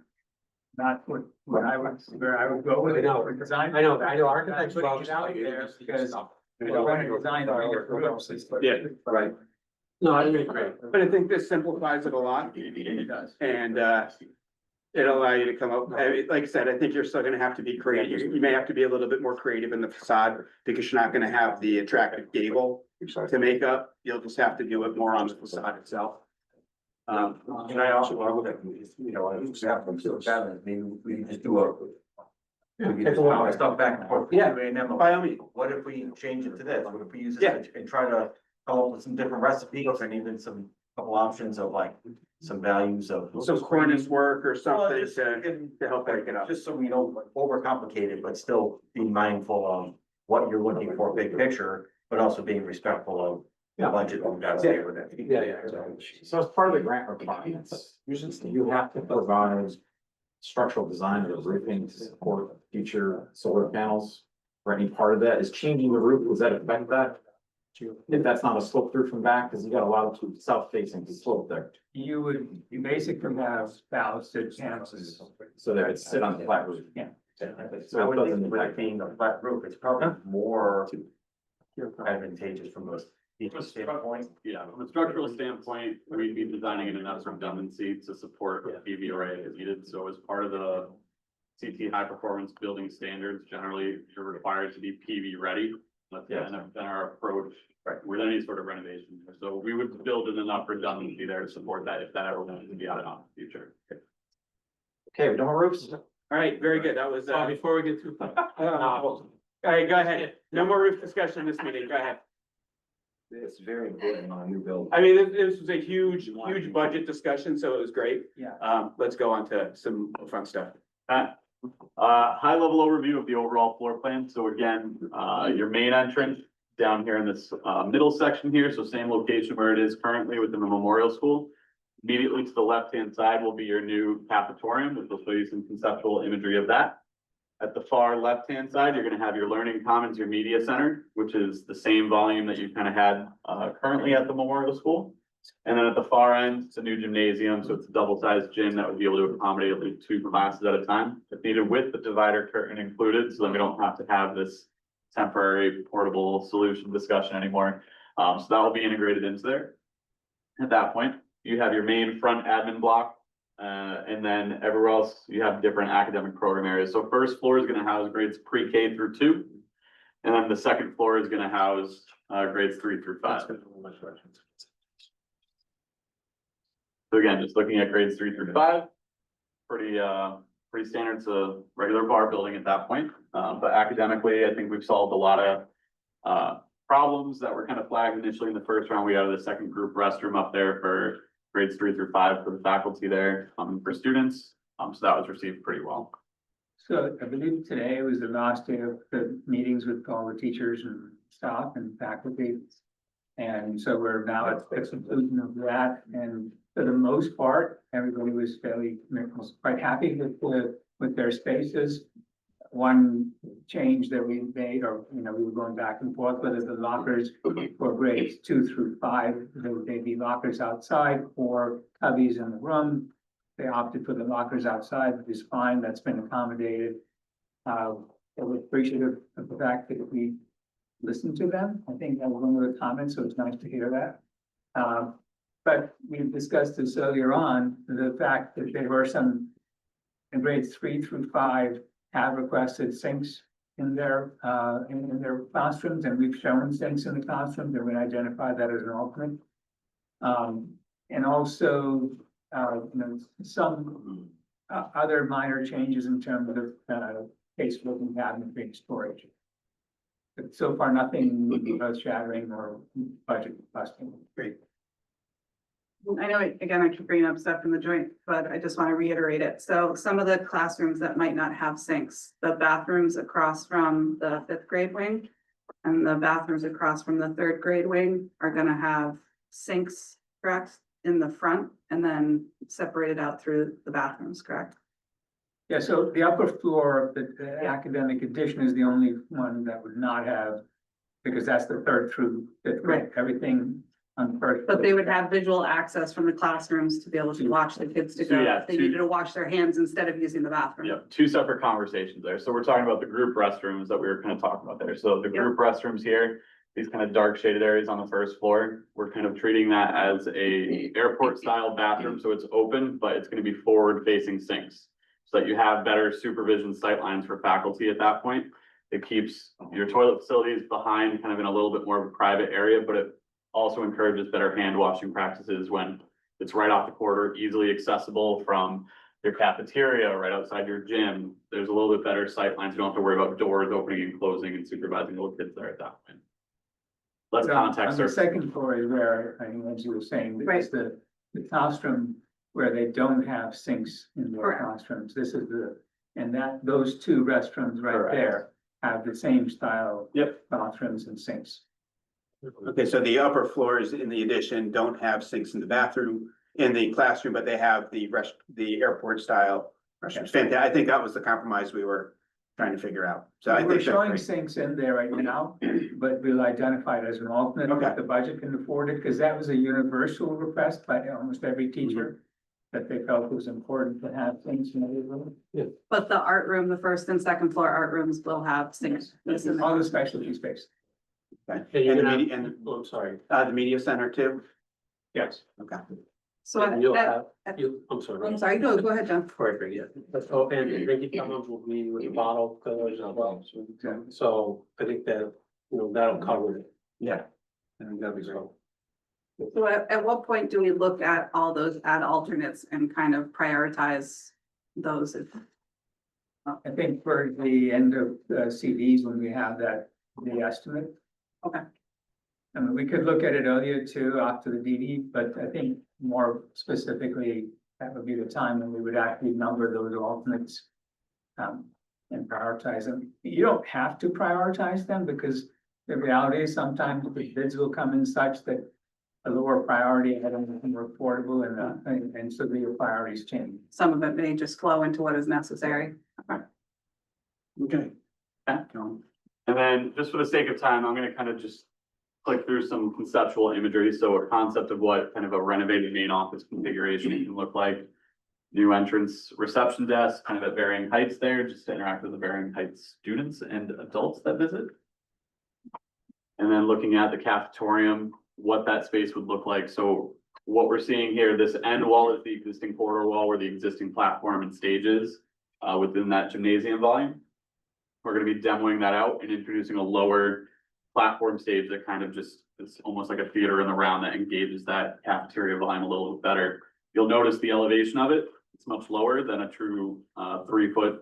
what I would, where I would go with it. I know, architects. Putting it out there because we're going to design our roofs. Yeah. Right. No, I agree, great. But I think this simplifies it a lot. It does. And it'll allow you to come up, like I said, I think you're still gonna have to be creative. You may have to be a little bit more creative in the facade because you're not gonna have the attractive gable to make up. You'll just have to do it more on the facade itself. And I also, maybe we just do a. We can just bounce stuff back and forth. Yeah. And then By all means. what if we change it to this? What if we use Yeah. it and try to come up with some different recipes and even couple options of like some values of. Some cornice work or Well, something just- to help break it up. Just so we don't overcomplicate it, but still be mindful of what you're looking for, big picture, but also being respectful of the budget we've got to stay with it. Yeah, exactly. So as part of the grant requirements, you have to provide structural design of the roofing to support future solar panels. For any part of that, is changing the roof, does that affect that? If that's not a slope through from back, because you got a lot of south facing slope there, You basically have ballasted panels. so that it sit on the flat roof. Yeah. I So it would doesn't think with it impact. being a flat roof, it's probably more advantageous from a standpoint. Yeah, from a structural standpoint, we'd be designing in enough redundancy to support a PV array as needed. So as part of the CT high performance building standards, generally you're required to be PV ready. That's Yes. been our approach with any sort of renovation. So we would build in enough redundancy there to support that if that ever wanted to be out in the future. Okay, we done with roofs? All right, very good. That was, Before we get too far. all right, go ahead. No more roof discussion in this meeting. Go ahead. It's very important on a new build. I mean, this was a huge budget discussion, so it was great. Yeah. Let's go on to some fun stuff. High level overview of the overall floor plan. So again, your main entrance down here in this middle section here. So same location where it is currently within the Memorial School. Immediately to the left-hand side will be your new cafetorium, which will show you some conceptual imagery of that. At the far left-hand side, you're gonna have your Learning Commons, your media center, which is the same volume that you kind of had currently at the Memorial School. And then at the far end, it's a new gymnasium, so it's a double-sized gym that would be able to accommodate at least 2 classes at a time, if needed, with the divider curtain included, so then we don't have to have this temporary portable solution discussion anymore. So that will be integrated into there. At that point, you have your main front admin block, and then everywhere else, you have different academic program areas. So first floor is gonna house grades pre-K through 2. And then the second floor is gonna house grades 3 through 5. So again, just looking at grades 3 through 5, pretty standard. It's a regular bar building at that point. But academically, I think we've solved a lot of problems that were kind of flagged initially in the first round. We added a second group restroom up there for grades 3 through 5 for the faculty there. For students, So that was received pretty well. So I believe today was the last day of the meetings with all the teachers and staff and faculty. And so we're now at the conclusion of that, and for the most part, everybody was was quite happy with their spaces. One change that we made, or, we were going back and forth, whether the lockers for grades 2 through 5, would they be lockers outside or cubbies in the room? They opted for the lockers outside, which is fine, that's been accommodated. We're appreciative of the fact that we listened to them. I think that was one of the comments, so it's nice to hear that. But we discussed this earlier on, the fact that there were some in grades 3 through 5 have requested sinks in their classrooms, and we've shown sinks in the classrooms, and we identified that as an alternate. And also, some other minor changes in terms of casebook and cabinet being storage. But so far, nothing earth shattering or budget busting. Great. I know, again, I keep bringing up stuff from the joint, but I just want to reiterate it. So some of the classrooms that might not have sinks, the bathrooms across from the 5th grade wing and the bathrooms across from the 3rd grade wing are gonna have sinks, correct, in the front and then separated out through the bathrooms, correct? Yeah, so the upper floor, the academic addition is the only one that would not have, because that's the 3rd through 5th grade, Right. everything on the 1st. But they would have visual access from the classrooms to be able to watch the kids to So, go. yeah, If they needed to wash their hands instead of using the bathroom. Yep, two separate conversations there. So we're talking about the group restrooms that we were kind of talking about there. So the group restrooms here, these kind of dark shaded areas on the 1st floor, we're kind of treating that as a airport style bathroom. So it's open, but it's going to be forward facing sinks. So that you have better supervision sight lines for faculty at that point. It keeps your toilet facilities behind kind of in a little bit more of a private area, but it also encourages better hand washing practices when it's right off the corridor, easily accessible from your cafeteria, right outside your gym. There's a little bit better sight lines. You don't have to worry about doors opening and closing and supervising little kids there at that point. Let's So, context on our. the 2nd floor is where, I think, as you were saying, Right. is the classroom where they don't have sinks in their Correct. classrooms. This is and those 2 restrooms right Correct. there have the same style. Yep. Bathrooms and sinks. Okay, so the upper floors in the addition don't have sinks in the bathroom, in the classroom, but they have the airport style restrooms. Fantastic. I think that was the compromise we were trying to figure out. So I We're think that's showing great. sinks in there right now, but we'll identify it as an alternate Okay. if the budget can afford it, because that was a universal request by almost every teacher. That they felt it was important to have sinks in every room. But the art room, the 1st and 2nd floor art rooms will have sinks. This is- All the specialty space. Okay. And you're And the gonna media, have, oh, I'm sorry. the media center too? Yes. Okay. So And you'll at- have, I'm sorry. I'm sorry, go ahead, John. Before I forget. Oh, and Ricky Cummings will be with the bottle colors as well. So I think that, that'll cover it. Yeah. I think that'd be great. So at what point do we look at all those add alternates and kind of prioritize those? I think for the end of the CDs, when we have the estimate. Okay. I mean, we could look at it earlier too, after the DD, but I think more specifically, that would be the time when we would actually number those alternates. And prioritize them. You don't have to prioritize them, because the reality is sometimes the bids will come in such that a lower priority item is more affordable, and so your priorities change. Some of it may just flow into what is necessary. Okay. And then just for the sake of time, I'm gonna kind of just click through some conceptual imagery. So a concept of what kind of a renovated main office configuration can look like. New entrance reception desk, kind of at varying heights there, just to interact with the varying heights students and adults that visit. And then looking at the cafetorium, what that space would look like. So what we're seeing here, this end wall is the existing corridor wall where the existing platform and stages within that gymnasium volume. We're gonna be demoing that out and introducing a lower platform stage that kind of just, it's almost like a theater in the round that engages that cafeteria volume a little bit better. You'll notice the elevation of it. It's much lower than a true 3-foot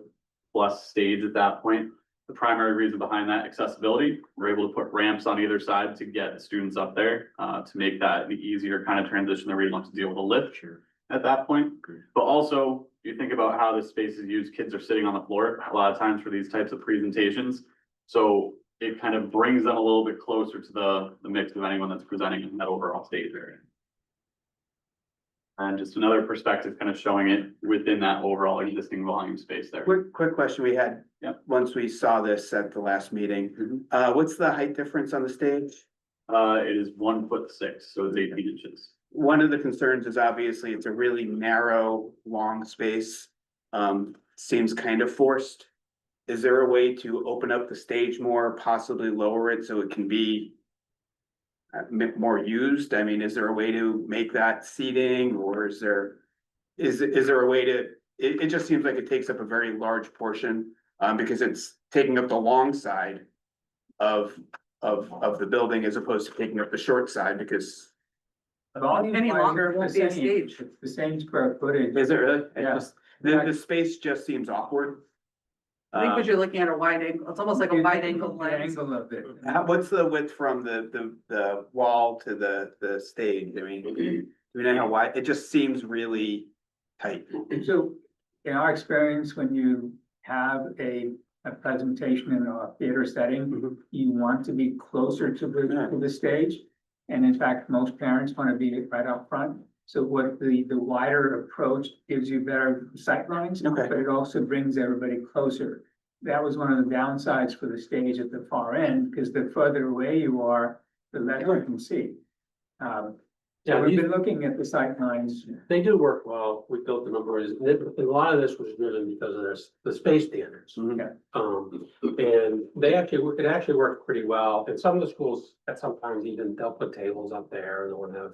plus stage at that point. The primary reason behind that, accessibility. We're able to put ramps on either side to get the students up there to make that an easier kind of transition that we don't have to deal with a lift at that point. But also you think about how this space is used, kids are sitting on the floor a lot of times for these types of presentations. So it kind of brings them a little bit closer to the mix of anyone that's presenting in that overall stage area. And just another perspective, kind of showing it within that overall existing volume space there. Quick question we had. Yep. Once we saw this at the last meeting, what's the height difference on the stage? It is 1'6", so it's 18 inches. One of the concerns is obviously it's a really narrow, long space. Seems kind of forced. Is there a way to open up the stage more, possibly lower it so it can be more used? I mean, is there a way to make that seating, or is there a way to, it just seems like it takes up a very large portion, because it's taking up the long side of the building as opposed to taking up the short side, because. Any longer it won't be a stage. It's the same square footage. Is it really? Yeah. The space just seems awkward. I think because you're looking at a wide angle, it's almost like a wide angle The lens. angle of it. What's the width from the wall to the stage? I mean, do we know how wide? It just seems really tight. So in our experience, when you have a presentation in a theater setting, you want to be closer to the stage. And in fact, most parents want to be right up front. So what the wider approach gives you better sight lines, Okay. but it also brings everybody closer. That was one of the downsides for the stage at the far end, because the further away you are, the less you can see. So Yeah, we've been looking at the sight lines. they do work well. We built the number, a lot of this was driven because of the space standards. Yeah. And it actually worked pretty well. And some of the schools, at sometimes even they'll put tables up there and they'll have,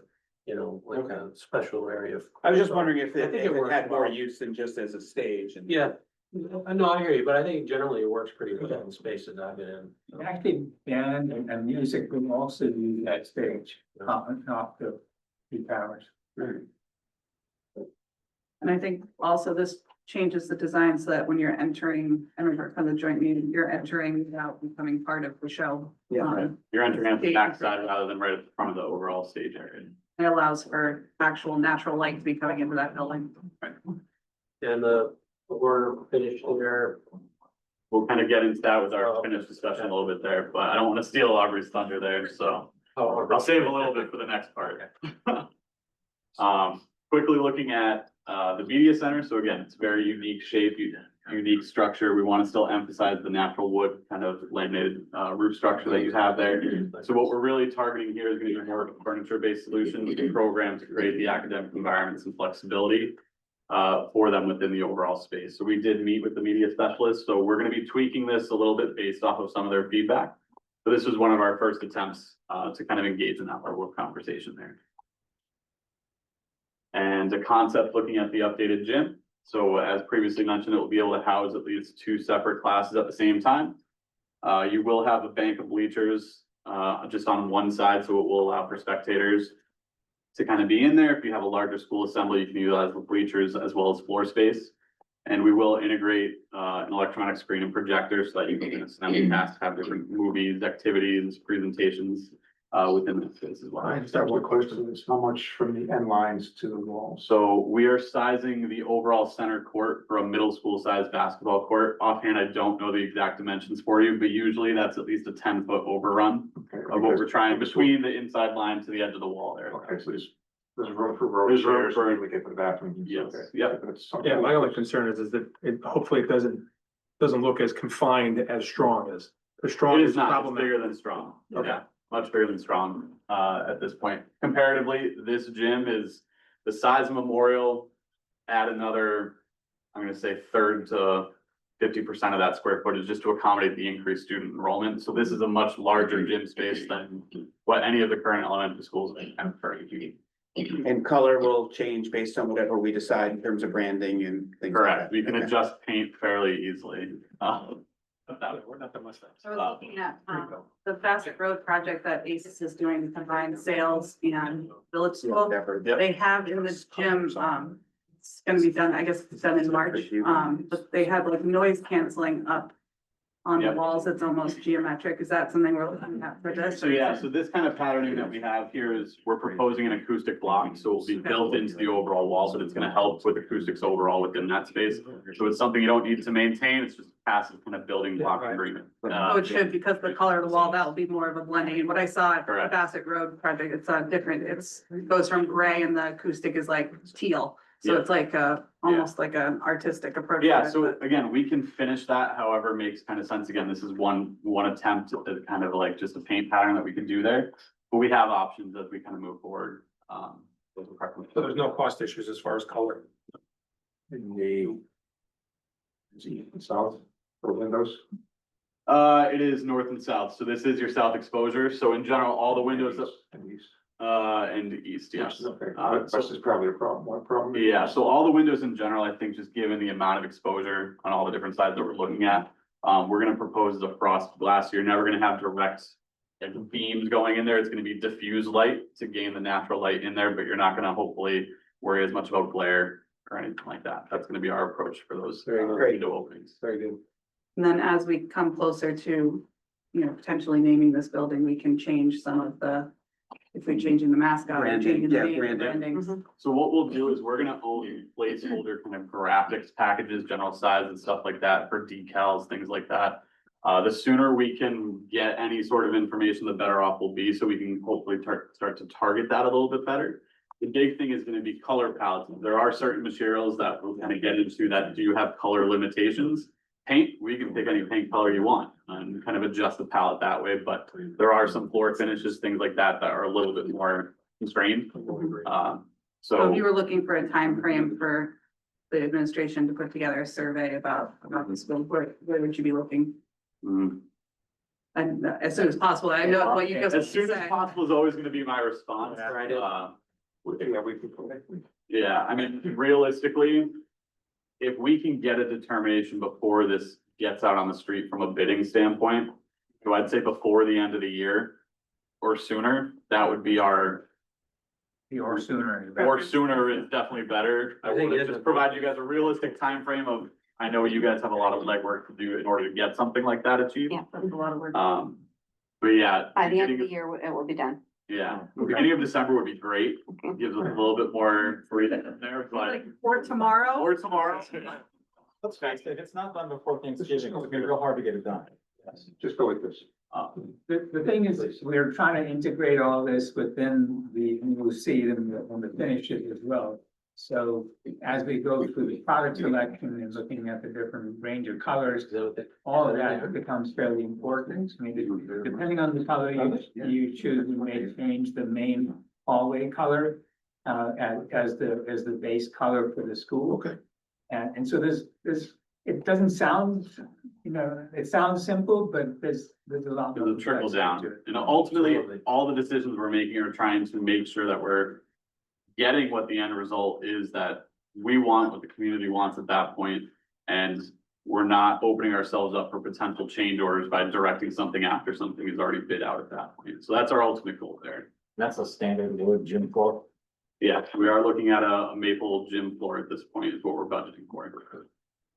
like a special area. I was just wondering if I it think it works had more well. use than just as a stage. And Yeah, no, I hear you, but I think generally it works pretty well in the spaces I've been in. Actually, band and music will also use that stage, off the 2 towers. And I think also this changes the design so that when you're entering, from the joint meeting, you're entering without becoming part of the show. Yeah. You're entering at the backside rather than right at the front of the overall stage area. It allows for actual natural light to be coming into that building. And we're finished here. We'll kind of get into that with our finished discussion a little bit there, but I don't want to steal Aubrey's thunder there, so I'll save a little bit for the next part. Quickly looking at the media center. So again, it's very unique shape, unique structure. We want to still emphasize the natural wood kind of laminated roof structure that you have there. So what we're really targeting here is going to be more of a furniture-based solution program to create the academic environments and flexibility for them within the overall space. So we did meet with the media specialists. So we're going to be tweaking this a little bit based off of some of their feedback. So this was one of our first attempts to kind of engage in that level of conversation there. And a concept looking at the updated gym. So as previously mentioned, it will be able to house at least 2 separate classes at the same time. You will have a bank of bleachers just on one side, so it will allow for spectators to kind of be in there. If you have a larger school assembly, you can utilize the bleachers as well as floor space. And we will integrate an electronic screen and projector so that you can have different movies, activities, presentations within the space as well. I just have one question, is how much from the end lines to the walls? So we are sizing the overall center court for a middle school size basketball court. Offhand, I don't know the exact dimensions for you, but usually that's at least a 10-foot overrun of what we're trying between the inside line to the edge of the wall there. Okay, so there's room for row chairs, so we get for the bathroom. Yes, Okay. yeah. But it's something- Yeah, my only concern is that hopefully it doesn't look as confined as strong as, the strong It is is not, it's problematic. bigger than strong. Okay. Yeah, much bigger than strong, at this point. Comparatively, this gym is the size of Memorial, add another, I'm gonna say 1/3 to 50% of that square footage just to accommodate the increased student enrollment. So this is a much larger gym space than what any of the current elementary schools have currently. And color will change based on whatever we decide in terms of branding and things. like Correct, that. we can Okay. adjust paint fairly easily. We're not that much. I was looking at the Bassett Road project that ACES is doing to combine sales and village school. Whatever. Yep. They have in the gym, it's gonna be done, I guess it's done in March, but they have like noise canceling up on the Yep. walls, it's almost geometric. Is that something we're looking at for this? So yeah, so this kind of patterning that we have here is we're proposing an acoustic block, so it will be built into the overall wall, so it's gonna help with acoustics overall within that space. So it's something you don't need to maintain, it's just a passive kind of building block agreement. Oh, it should, because the color of the wall, that will be more of a blending. And what I saw at the Correct. Bassett Road project, it's different. It goes from gray and the acoustic is like teal. So Yeah. it's like almost like an artistic approach. to Yeah, it, so but- again, we can finish that however makes kind of sense. Again, this is one attempt at kind of like just a paint pattern that we can do there. But we have options as we kind of move forward. Those are preferences. So there's no cost issues as far as color. In the south for windows. It is north and south. So this is your south exposure. So in general, all the windows, and east, yes. This is probably a problem, one problem. Yeah, so all the windows in general, I think just given the amount of exposure on all the different sides that we're looking at, we're gonna propose the frost glass. You're never gonna have direct like, beams going in there. It's gonna be diffused light to gain the natural light in there, but you're not gonna hopefully worry as much about glare or anything like that. That's gonna be our approach for those window openings. Very good. And then as we come closer to, potentially naming this building, we can change some of the, if we're changing the mascot. or Branding, changing the yeah, name, branding. brandings. So what we'll do is we're gonna own placeholder kind of graphics packages, general size and stuff like that for decals, things like that. The sooner we can get any sort of information, the better off we'll be, so we can hopefully start to target that a little bit better. The big thing is gonna be color palettes. There are certain materials that we'll kind of get into that do have color limitations. Paint, we can pick any paint color you want and kind of adjust the palette that way, but there are some floor finishes, things like that, that are a little bit more constrained. So if you were looking for a time frame for the administration to put together a survey about this, where would you be looking? mm, And as soon as possible, I know what you guys. as soon as say. possible is always gonna be my response. Right. Yeah, I mean, realistically, if we can get a determination before this gets out on the street from a bidding standpoint, so I'd say before the end of the year or sooner, that would be our, Or sooner. or sooner is definitely better. I think would it is just a- provide you guys a realistic time frame of, I know you guys have a lot of legwork to do in order to get something like that achieved. Yeah. That's a lot of work. But yeah. By the end of beginning the year, it will be done. Yeah, beginning of December would be great. Okay. Gives us a little bit more freedom there, but, Like, or tomorrow? or tomorrow. Let's face it, if it's not done before Thanksgiving, it's gonna be real hard to get it done. Just go with this. The thing is, we're trying to integrate all this within the new seed and the finishes as well. So as we go through the product selection and looking at the different range of colors, all of that becomes fairly important. I mean, depending on the color you choose, we may change the main hallway color as the base color for the school. Okay. And so it doesn't sound, it sounds simple, but there's a lot. There's a trickle down, and ultimately, all the decisions we're making are trying to make sure that we're getting what the end result is that we want, what the community wants at that point, and we're not opening ourselves up for potential change orders by directing something after something is already bid out at that point. So that's our ultimate goal there. That's a standard wood gym floor. Yeah, we are looking at a maple gym floor at this point is what we're budgeting for.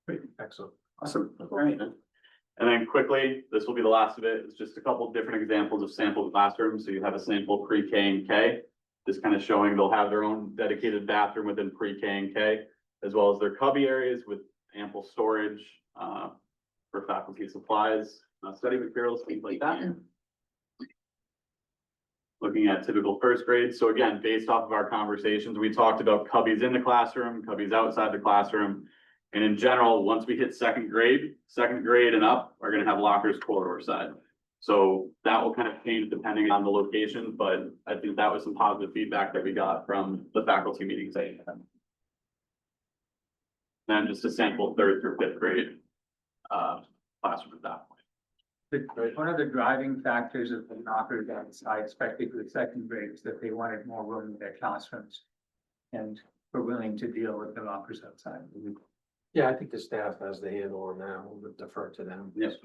Great, excellent. Awesome. All right. And then quickly, this will be the last of it. It's just a couple different examples of sample classrooms. So you have a sample pre-K and K. Just kind of showing they'll have their own dedicated bathroom within pre-K and K, as well as their cubby areas with ample storage for faculty supplies, study materials, things like that. Looking at typical first grade. So again, based off of our conversations, we talked about cubbies in the classroom, cubbies outside the classroom. And in general, once we hit second grade and up are gonna have lockers corridor side. So that will kind of change depending on the location, but I think that was some positive feedback that we got from the faculty meetings. Then just a sample third through fifth grade classroom at that point. One of the driving factors of the knockers outside, especially for the second grade, is that they wanted more room in their classrooms. And were willing to deal with the lockers outside. Yeah, I think the staff has the handle on that. We'll defer to them. Yes.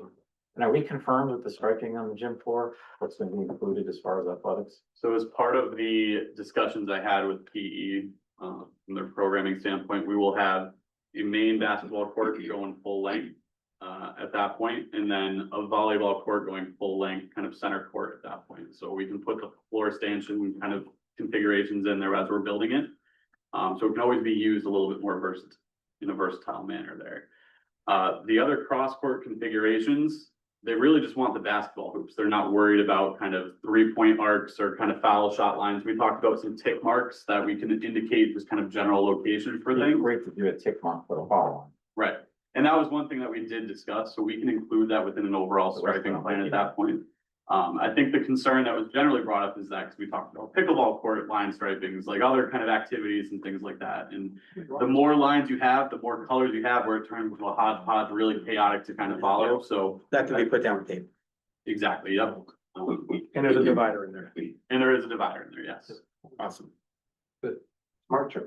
And are we confirmed with the striking on the gym floor? What's gonna be included as far as athletics? So as part of the discussions I had with PE, from their programming standpoint, we will have a main basketball court going full length. at that point, and then a volleyball court going full length, kind of center court at that point. So we can put the floor stanchion kind of configurations in there as we're building it. So it can always be used a little bit more in a versatile manner there. The other cross court configurations, they really just want the basketball hoops. They're not worried about kind of 3-point arcs or kind of foul shot lines. We talked about some tick marks that we can indicate just kind of general location for things. Great to do a tick mark for the foul line. Right, and that was one thing that we did discuss, so we can include that within an overall striping plan at that point. I think the concern that was generally brought up is that, because we talked about pickleball court line stripings, like other kind of activities and things like that. And the more lines you have, the more colors you have, where it turns into a hodgepodge, really chaotic to kind of follow, so. That can be put down with tape. Exactly, yep. And there's a divider in there. And there is a divider in there, yes. Awesome.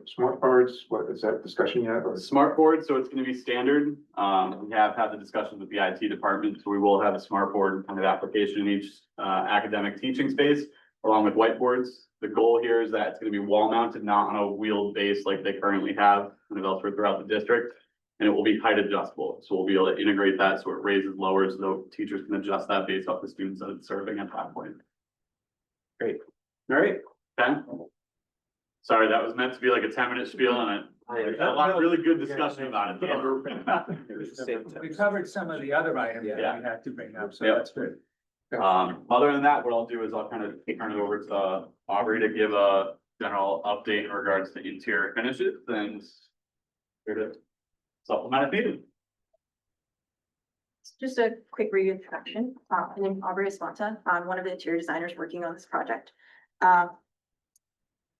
Smart cards, what, is that discussion yet, or? Smart board, so it's gonna be standard. We have had the discussions with the IT department, so we will have a smart board kind of application in each academic teaching space, along with whiteboards. The goal here is that it's gonna be wall mounted, not on a wheeled base like they currently have kind of elsewhere throughout the district. And it will be height adjustable, so we'll be able to integrate that so it raises, lowers, so teachers can adjust that based off the students that it's serving at that point. Great, all right, okay. Sorry, that was meant to be like a 10-minute spiel and a lot of really good discussion about it. though. We covered some of the other items that we Yeah. had to bring up, so Yeah. that's good. Other than that, what I'll do is I'll kind of turn it over to Aubrey to give a general update in regards to interior finishes and here to supplement if needed. Just a quick reintroduction. My name is Aubrey Esponta. I'm one of the interior designers working on this project.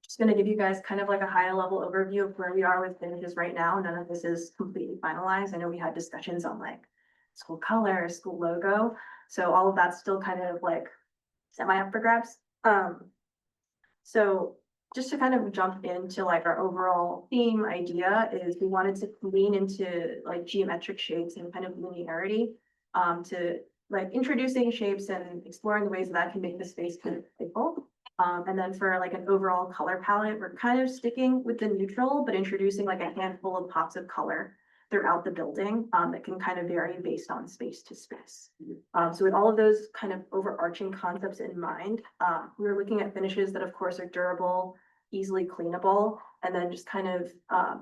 Just gonna give you guys kind of like a high level overview of where we are with finishes right now. None of this is completely finalized. I know we had discussions on like school color, school logo. So all of that's still kind of like semi up for grabs. So just to kind of jump into like our overall theme idea is we wanted to lean into like geometric shapes and kind of linearity to like introducing shapes and exploring the ways that can make the space kind of playful. And then for like an overall color palette, we're kind of sticking with the neutral, but introducing like a handful of pops of color throughout the building that can kind of vary based on space to space. So with all of those kind of overarching concepts in mind, we were looking at finishes that of course are durable, easily cleanable, and then just kind of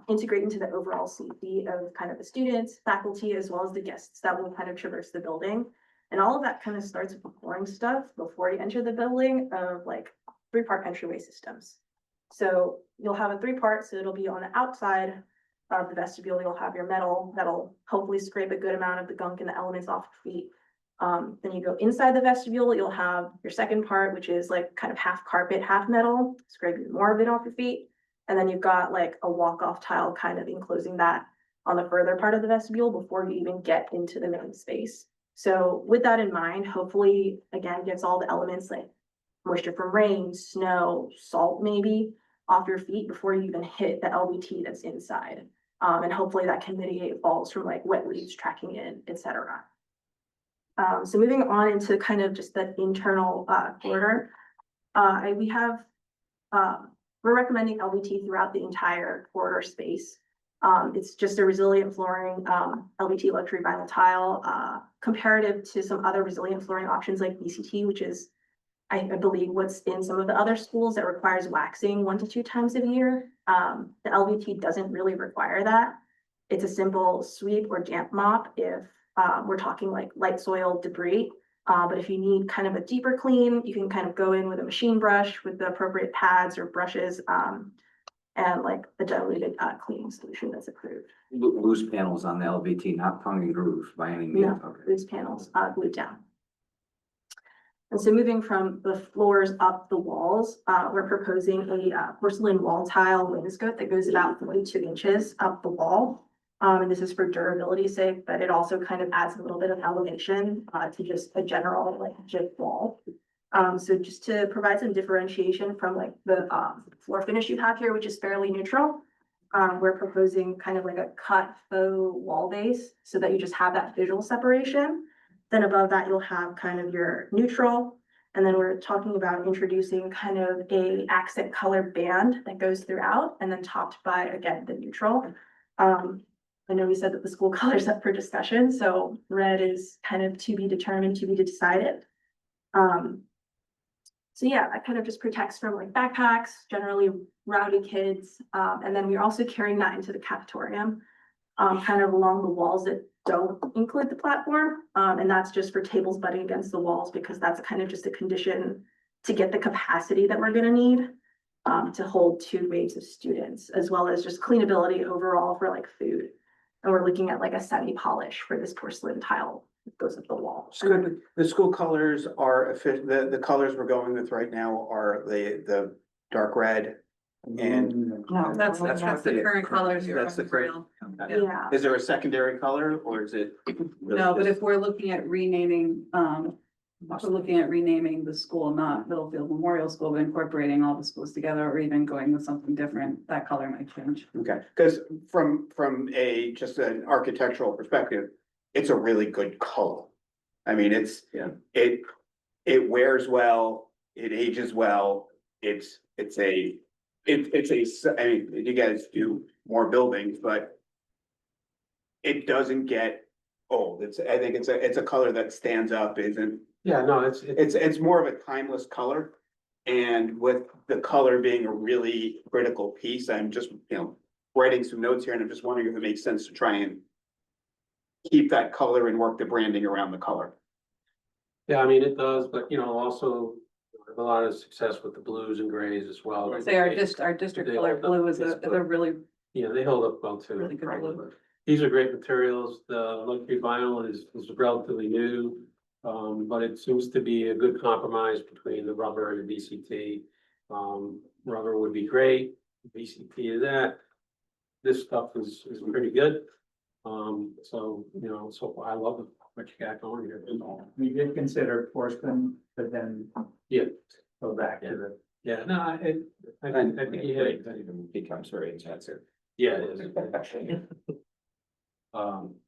integrate into the overall safety of kind of the students, faculty, as well as the guests that will kind of traverse the building. And all of that kind of starts with the boring stuff before you enter the building of like 3-part entryway systems. So you'll have a 3-part, so it'll be on the outside of the vestibule. You'll have your metal that'll hopefully scrape a good amount of the gunk and the elements off your feet. Then you go inside the vestibule, you'll have your second part, which is like kind of half carpet, half metal, scraping more of it off your feet. And then you've got like a walk-off tile kind of enclosing that on the further part of the vestibule before you even get into the main space. So with that in mind, hopefully, again, gets all the elements like moisture from rain, snow, salt maybe off your feet before you even hit the LVT that's inside. And hopefully that can mitigate falls from like wet leaves tracking in, etc. So moving on into kind of just the internal corridor, we're recommending LVT throughout the entire corridor space. It's just a resilient flooring, LVT luxury vinyl tile, comparative to some other resilient flooring options like VCT, which is, I believe, what's in some of the other schools that requires waxing 1 to 2 times a year. The LVT doesn't really require that. It's a simple sweep or damp mop if we're talking like light soil debris. But if you need kind of a deeper clean, you can kind of go in with a machine brush with the appropriate pads or brushes and like the diluted cleaning solution that's approved. Loose panels on the LVT, not tongue and groove by any means. No, loose panels glued down. And so moving from the floors up the walls, we're proposing a porcelain wall tile wainscot that goes about 42 inches up the wall. And this is for durability's sake, but it also kind of adds a little bit of elevation to just a general like gyp wall. So just to provide some differentiation from like the floor finish you have here, which is fairly neutral, we're proposing kind of like a cut faux wall base so that you just have that visual separation. Then above that, you'll have kind of your neutral. And then we're talking about introducing kind of a accent color band that goes throughout and then topped by, again, the neutral. I know we said that the school color's up for discussion, so red is kind of to be determined, to be decided. So yeah, that kind of just protects from like backpacks, generally rowdy kids. And then we're also carrying that into the cafetorium, kind of along the walls that don't include the platform. And that's just for tables butting against the walls, because that's kind of just a condition to get the capacity that we're gonna need to hold 2 waves of students, as well as just cleanability overall for like food. And we're looking at like a semi-polish for this porcelain tile that goes up the wall. So the school colors are the colors we're going with right now are the dark red. And No, That's the current colors. That's the current. Yeah. Is there a secondary color or is it? really No, but just- if we're looking at renaming, we're looking at renaming the school, not Middlefield Memorial School, but incorporating all the schools together, or even going with something different, that color might change. Okay, because from just an architectural perspective, it's a really good color. I mean, it wears well, it ages well, I mean, you guys do more buildings, but it doesn't get old. I think it's a color that stands up, isn't, Yeah, no, it's more of a timeless color. And with the color being a really critical piece, I'm just, writing some notes here and I'm just wondering if it makes sense to try and keep that color and work the branding around the color. yeah, I mean, it does, but also have a lot of success with the blues and grays as well. Say our district They color hold up. blue is It's a really, Yeah, they hold up well too. really good blue. These are great materials. The luxury vinyl is relatively new. But it seems to be a good compromise between the rubber and the VCT. Rubber would be great, VCT is that. This stuff is pretty good. So I love what you got going here. We did consider porcelain, but then Yeah, go back to the. yeah, no, I think you hit it. That even becomes very intensive. Yeah, it is.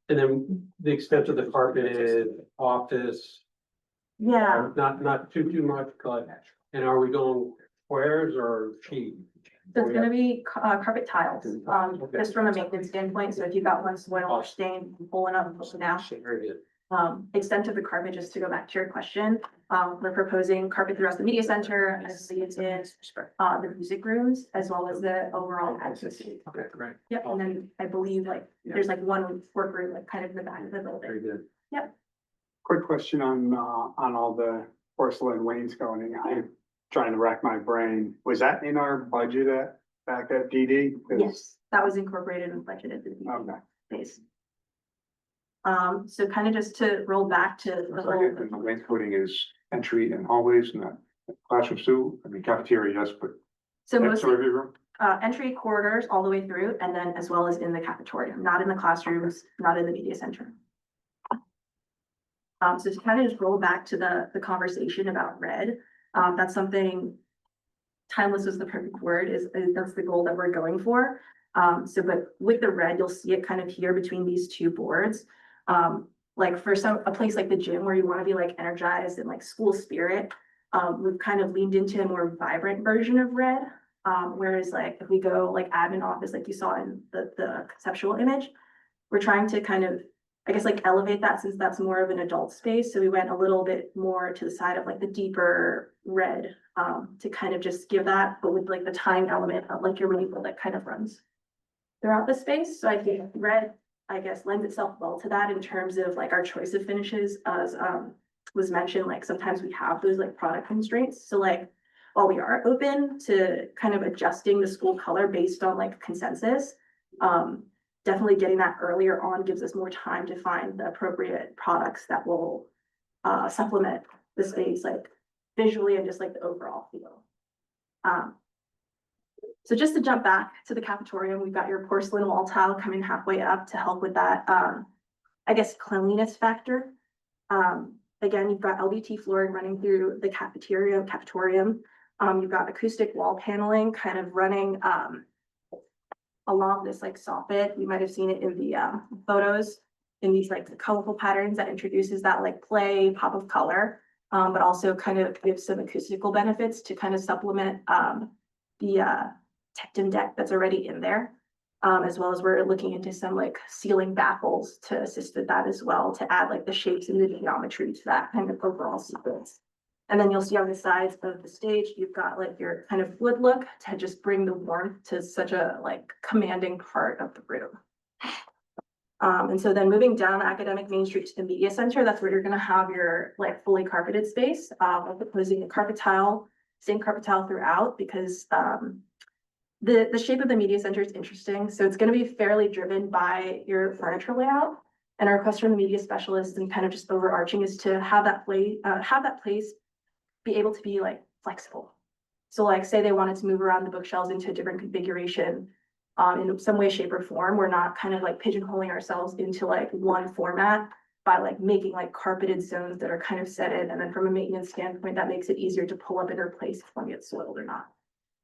And then the extent of the carpeted office, Yeah, not too much, but, and are we going squares or sheet? so it's gonna be carpet tiles, just from a maintenance standpoint. So if you've got one soil or stain, pull it up, pull it down. Very good. Extent of the carpet, just to go back to your question, we're proposing carpet throughout the media center, as it's in the music rooms, as well as the overall access. Okay, great. Yep, and then I believe like, there's like one workroom, like kind of in the back of the Very building. good. Quick question on all the porcelain wainscoting. I'm trying to rack my brain. Was that in our budget back at DD? 'Cause- Yes, that was incorporated and budgeted to the Okay. space. So kind of just to roll back to the And the whole, wainscoting is entry and hallways and that classroom too. I mean cafeteria, yes, but so that's mostly every room. entry corridors all the way through, and then as well as in the cafeteria, not in the classrooms, not in the media center. So to kind of just roll back to the conversation about red, that's something, timeless is the perfect word, is that's the goal that we're going for. But with the red, you'll see it kind of here between these 2 boards. Like for a place like the gym where you want to be like energized and like school spirit, we've kind of leaned into a more vibrant version of red. Whereas like if we go like admin office, like you saw in the conceptual image, we're trying to kind of, I guess, like elevate that, since that's more of an adult space. So we went a little bit more to the side of like the deeper red, to kind of just give that, but with like the time element of like your rainbow that kind of runs throughout the space. So I think red, I guess, lends itself well to that in terms of like our choice of finishes, as was mentioned, like sometimes we have those like product constraints. So like, while we are open to kind of adjusting the school color based on like consensus, definitely getting that earlier on gives us more time to find the appropriate products that will supplement the space, like visually and just like the overall feel. So just to jump back to the cafeteria, we've got your porcelain wall tile coming halfway up to help with that, I guess, cleanliness factor. Again, you've got LVT flooring running through the cafetorium. You've got acoustic wall paneling kind of running along this like soffit. You might have seen it in the photos, in these like the colorful patterns that introduces that like play pop of color, but also kind of gives some acoustical benefits to kind of supplement the tectum deck that's already in there. As well as we're looking into some like ceiling baffles to assist with that as well, to add like the shapes and the geometry to that kind of overall sequence. And then you'll see on the sides of the stage, you've got like your kind of wood look to just bring the warmth to such a like commanding part of the room. And so then moving down Academic Main Street to the media center, that's where you're gonna have your like fully carpeted space. I'm proposing a carpet tile, same carpet tile throughout, because the shape of the media center is interesting. So it's gonna be fairly driven by your furniture layout. And our request from the media specialist and kind of just overarching is to have that place be able to be like flexible. So like say they wanted to move around the bookshelves into a different configuration, in some way, shape or form, we're not kind of like pigeonholing ourselves into like one format by like making like carpeted zones that are kind of set in. And then from a maintenance standpoint, that makes it easier to pull up and replace if one gets soiled or not.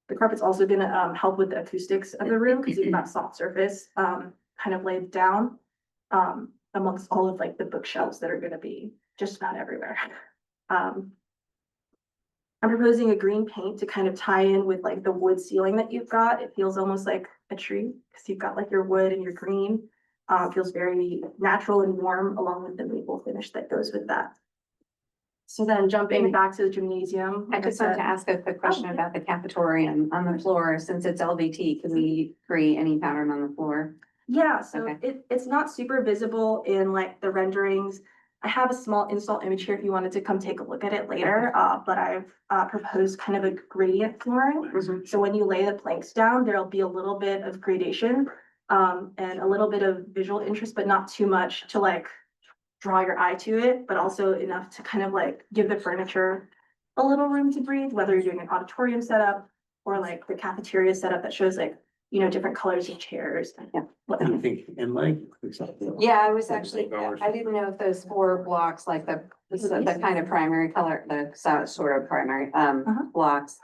The carpet's also gonna help with the acoustics of the room because you've got soft surface kind of laid down amongst all of like the bookshelves that are gonna be just about everywhere. I'm proposing a green paint to kind of tie in with like the wood ceiling that you've got. It feels almost like a tree because you've got like your wood and your green. Feels very natural and warm along with the maple finish that goes with that. So then jumping back to the gymnasium. I like just wanted to said- ask a quick question about the cafeteria on the floor. Since it's LVT, can we create any pattern on the floor? Yeah, so Okay. it's not super visible in like the renderings. I have a small install image here if you wanted to come take a look at it later, but I've proposed kind of a gradient flooring. Mhm. So when you lay the planks down, there'll be a little bit of gradation and a little bit of visual interest, but not too much to like draw your eye to it, but also enough to kind of like give the furniture a little room to breathe, whether you're doing an auditorium setup or like the cafeteria setup that shows like, you know, different colors of chairs. Yeah. Whatnot. And like. Yeah, I was actually, I didn't know if those 4 blocks, like the kind of primary color, the sort of primary blocks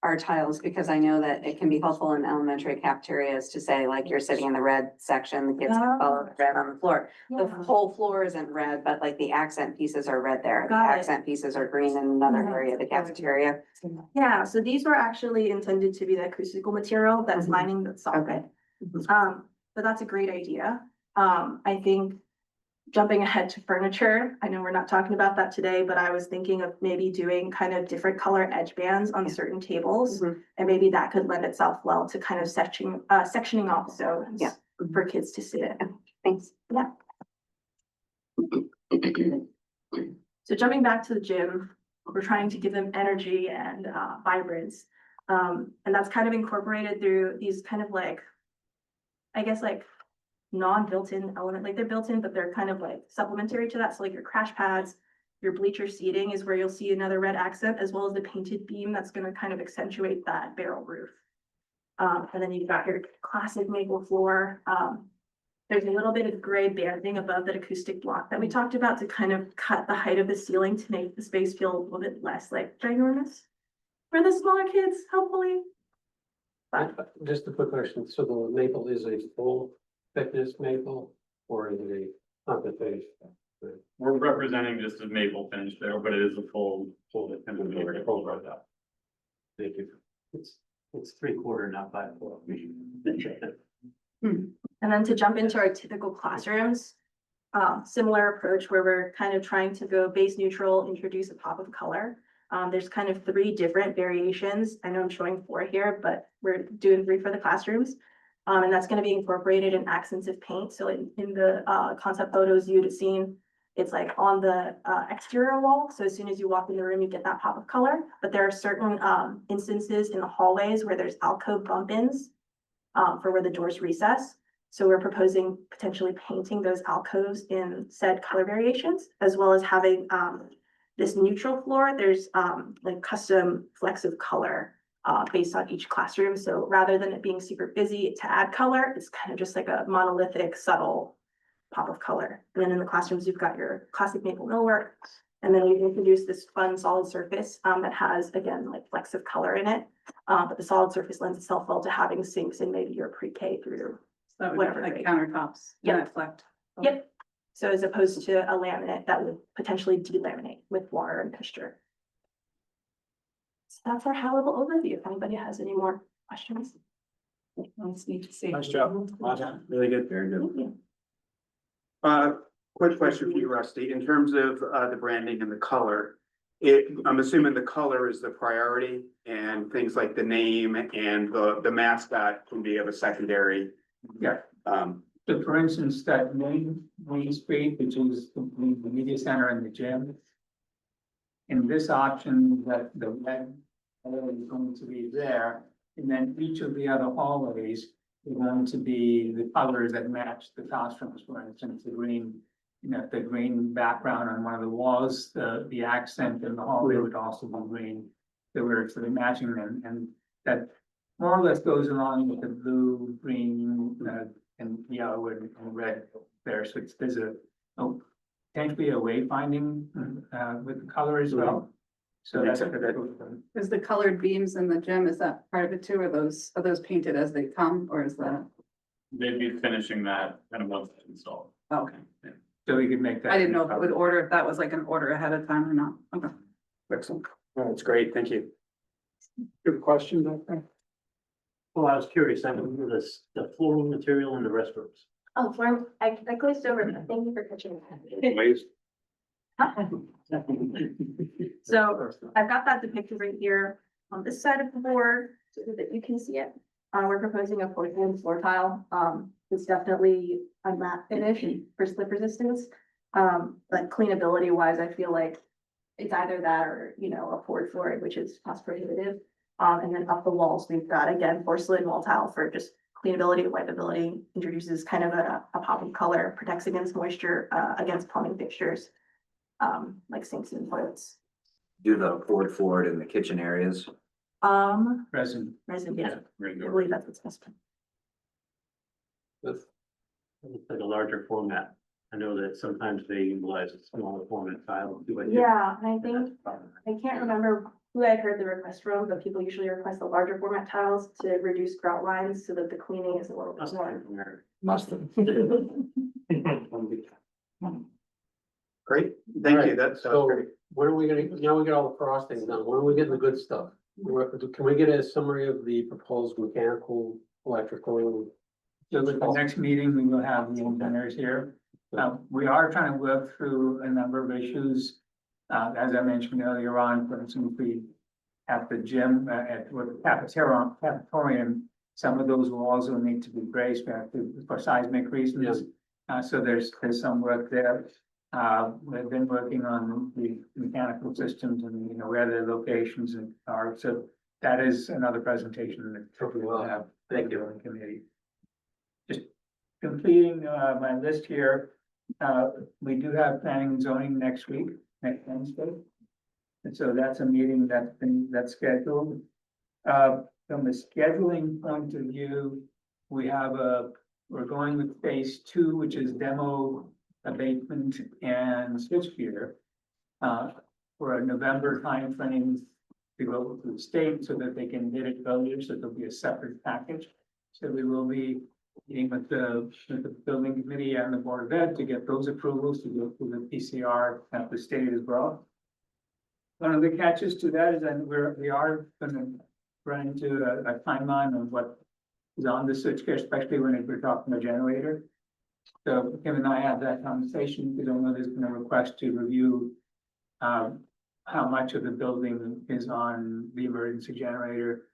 are tiles, because I know that it can be helpful in elementary cafeterias to say like you're sitting in the red section, the kids can follow the red on the floor. The whole floor isn't red, but like the accent pieces are red there. The Got it. accent pieces are green in another area of the cafeteria. Yeah, so these were actually intended to be the acoustical material that's Mhm. lining the soffit. But that's a great idea. I think jumping ahead to furniture, I know we're not talking about that today, but I was thinking of maybe doing kind of different color edge bands on certain tables. Mhm. And maybe that could lend itself well to kind of sectioning off zones Yeah. for kids to sit in. Thanks. Yeah. So jumping back to the gym, we're trying to give them energy and vibrance. And that's kind of incorporated through these kind of like, I guess like non-built-in element, like they're built in, but they're kind of like supplementary to that. So like your crash pads, your bleacher seating is where you'll see another red accent, as well as the painted beam that's gonna kind of accentuate that barrel roof. And then you've got your classic maple floor. There's a little bit of gray banding above that acoustic block that we talked about to kind of cut the height of the ceiling to make the space feel a little bit less like ginormous for the smaller kids, hopefully. Just a quick question, so the maple is a full thickness maple, or is it a not the finish? We're representing just a maple finish there, but it is a full Thank you. It's 3/4, not 5/4. And then to jump into our typical classrooms, similar approach where we're kind of trying to go base neutral, introduce a pop of color. There's kind of 3 different variations. I know I'm showing 4 here, but we're doing 3 for the classrooms. And that's gonna be incorporated in accents of paint. So in the concept photos you'd have seen, it's like on the exterior wall. So as soon as you walk in the room, you get that pop of color. But there are certain instances in the hallways where there's alcove bump-ins for where the doors recess. So we're proposing potentially painting those alcoves in said color variations, as well as having this neutral floor. There's like custom flecks of color based on each classroom. So rather than it being super busy to add color, it's kind of just like a monolithic, subtle pop of color. And then in the classrooms, you've got your classic maple millwork. And then we've introduced this fun solid surface that has, again, like flecks of color in it. But the solid surface lends itself well to having sinks in maybe your pre-K through. So that would Whatever be like grade. countertops, Yep. yeah, reflect. Yep. So as opposed to a laminate that would potentially delaminate with water and moisture. So that's our high level overview. If anybody has any more questions. That's neat to see. Nice job. Really good. Very good. Quick question for you, Rusty, in terms of, the branding and the color. I'm assuming the color is the priority and things like the name and the mascot can be of a secondary. Yeah. So for instance, that Main Street, which is the media center and the gym. In this option, that the red hallway is going to be there, and then each of the other hallways are going to be the colors that match the classrooms, for instance, the green. You know, the green background on one of the walls, the accent in the hallway would also be green. So we're sort of matching them, and that more or less goes along with the blue, green, and yellow and red there. So there's a potentially a wayfinding with the color as well. So that's Is the colored beams in the gym, is that part of it too? Are those painted as they come, or is that? They'd be finishing that kind of once it's installed. Okay, so we could make that. I didn't know if it would order, if that was like an order ahead of time or not. Okay. Excellent. Oh, that's great. Thank you. Good question, back there. Well, I was curious, I mean, the flooring material in the restrooms. Oh, Florence, I glazed over that. Thank you for catching that. Please. So I've got that depicted right here on this side of the board so that you can see it. We're proposing a porcelain floor tile. It's definitely a matte finish for slip resistance. But cleanability wise, I feel like it's either that or, you know, a poured flooring, which is cost prohibitive. And then up the walls, we've got again porcelain wall tile for just cleanability, wipeability, introduces kind of a pop of color, protects against moisture, against plumbing fixtures, like sinks and toilets. Do the forward in the kitchen areas. Resin. Resin, yeah, We're I gonna go. believe that's what's specified. It's like a larger format. I know that sometimes they utilize a smaller format tile. Yeah, and I think, I can't remember who I heard the request from, but people usually request the larger format tiles to reduce grout lines so that the cleaning is a little bit more. Must have. Great. Thank you. That's So great. when are we gonna, now we get all the frosting done, when are we getting the good stuff? Can we get a summary of the proposed mechanical, electrical? So at the next meeting, we will have the engineers here. We are trying to work through a number of issues. As I mentioned earlier on, for instance, we at the gym, at the cafetorium, some of those walls will need to be braced for seismic reasons. So there's some work there. We've been working on the mechanical systems and, you know, where their locations are. So that is another presentation that we will have. Thank you. Committee. Just completing my list here. We do have planning and zoning next week, next Wednesday. And so that's a meeting that's scheduled. From a scheduling point of view, we're going with phase 2, which is demo, abatement and switchgear. For a November timeframe to go to the state so that they can get it earlier, so there'll be a separate package. So we will be meeting with the building committee and the board of ed to get those approvals to go through the PCR at the state as well. One of the catches to that is that we are gonna run into a timeline of what is on the switchgear, especially when we're talking a generator. So Kim and I had that conversation because I know there's been a request to review how much of the building is on the emergency generator.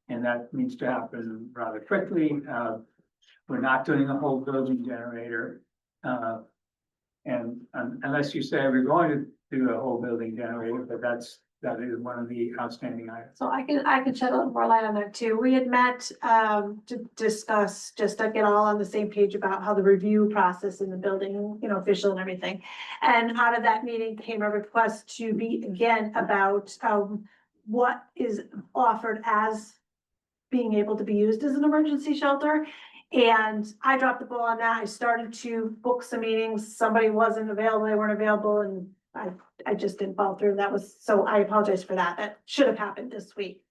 And that needs to happen rather quickly. We're not doing a whole building generator. And unless you say we're going to do a whole building generator, but that is one of the outstanding items. So I can shed a little more light on that too. We had met to discuss, just to get all on the same page about how the review process in the building, you know, official and everything. And out of that meeting came a request to be again about what is offered as being able to be used as an emergency shelter. And I dropped the ball on that. I started to book some meetings. Somebody wasn't available, they weren't available, and I just didn't follow through. So I apologize for that. That should have happened this week.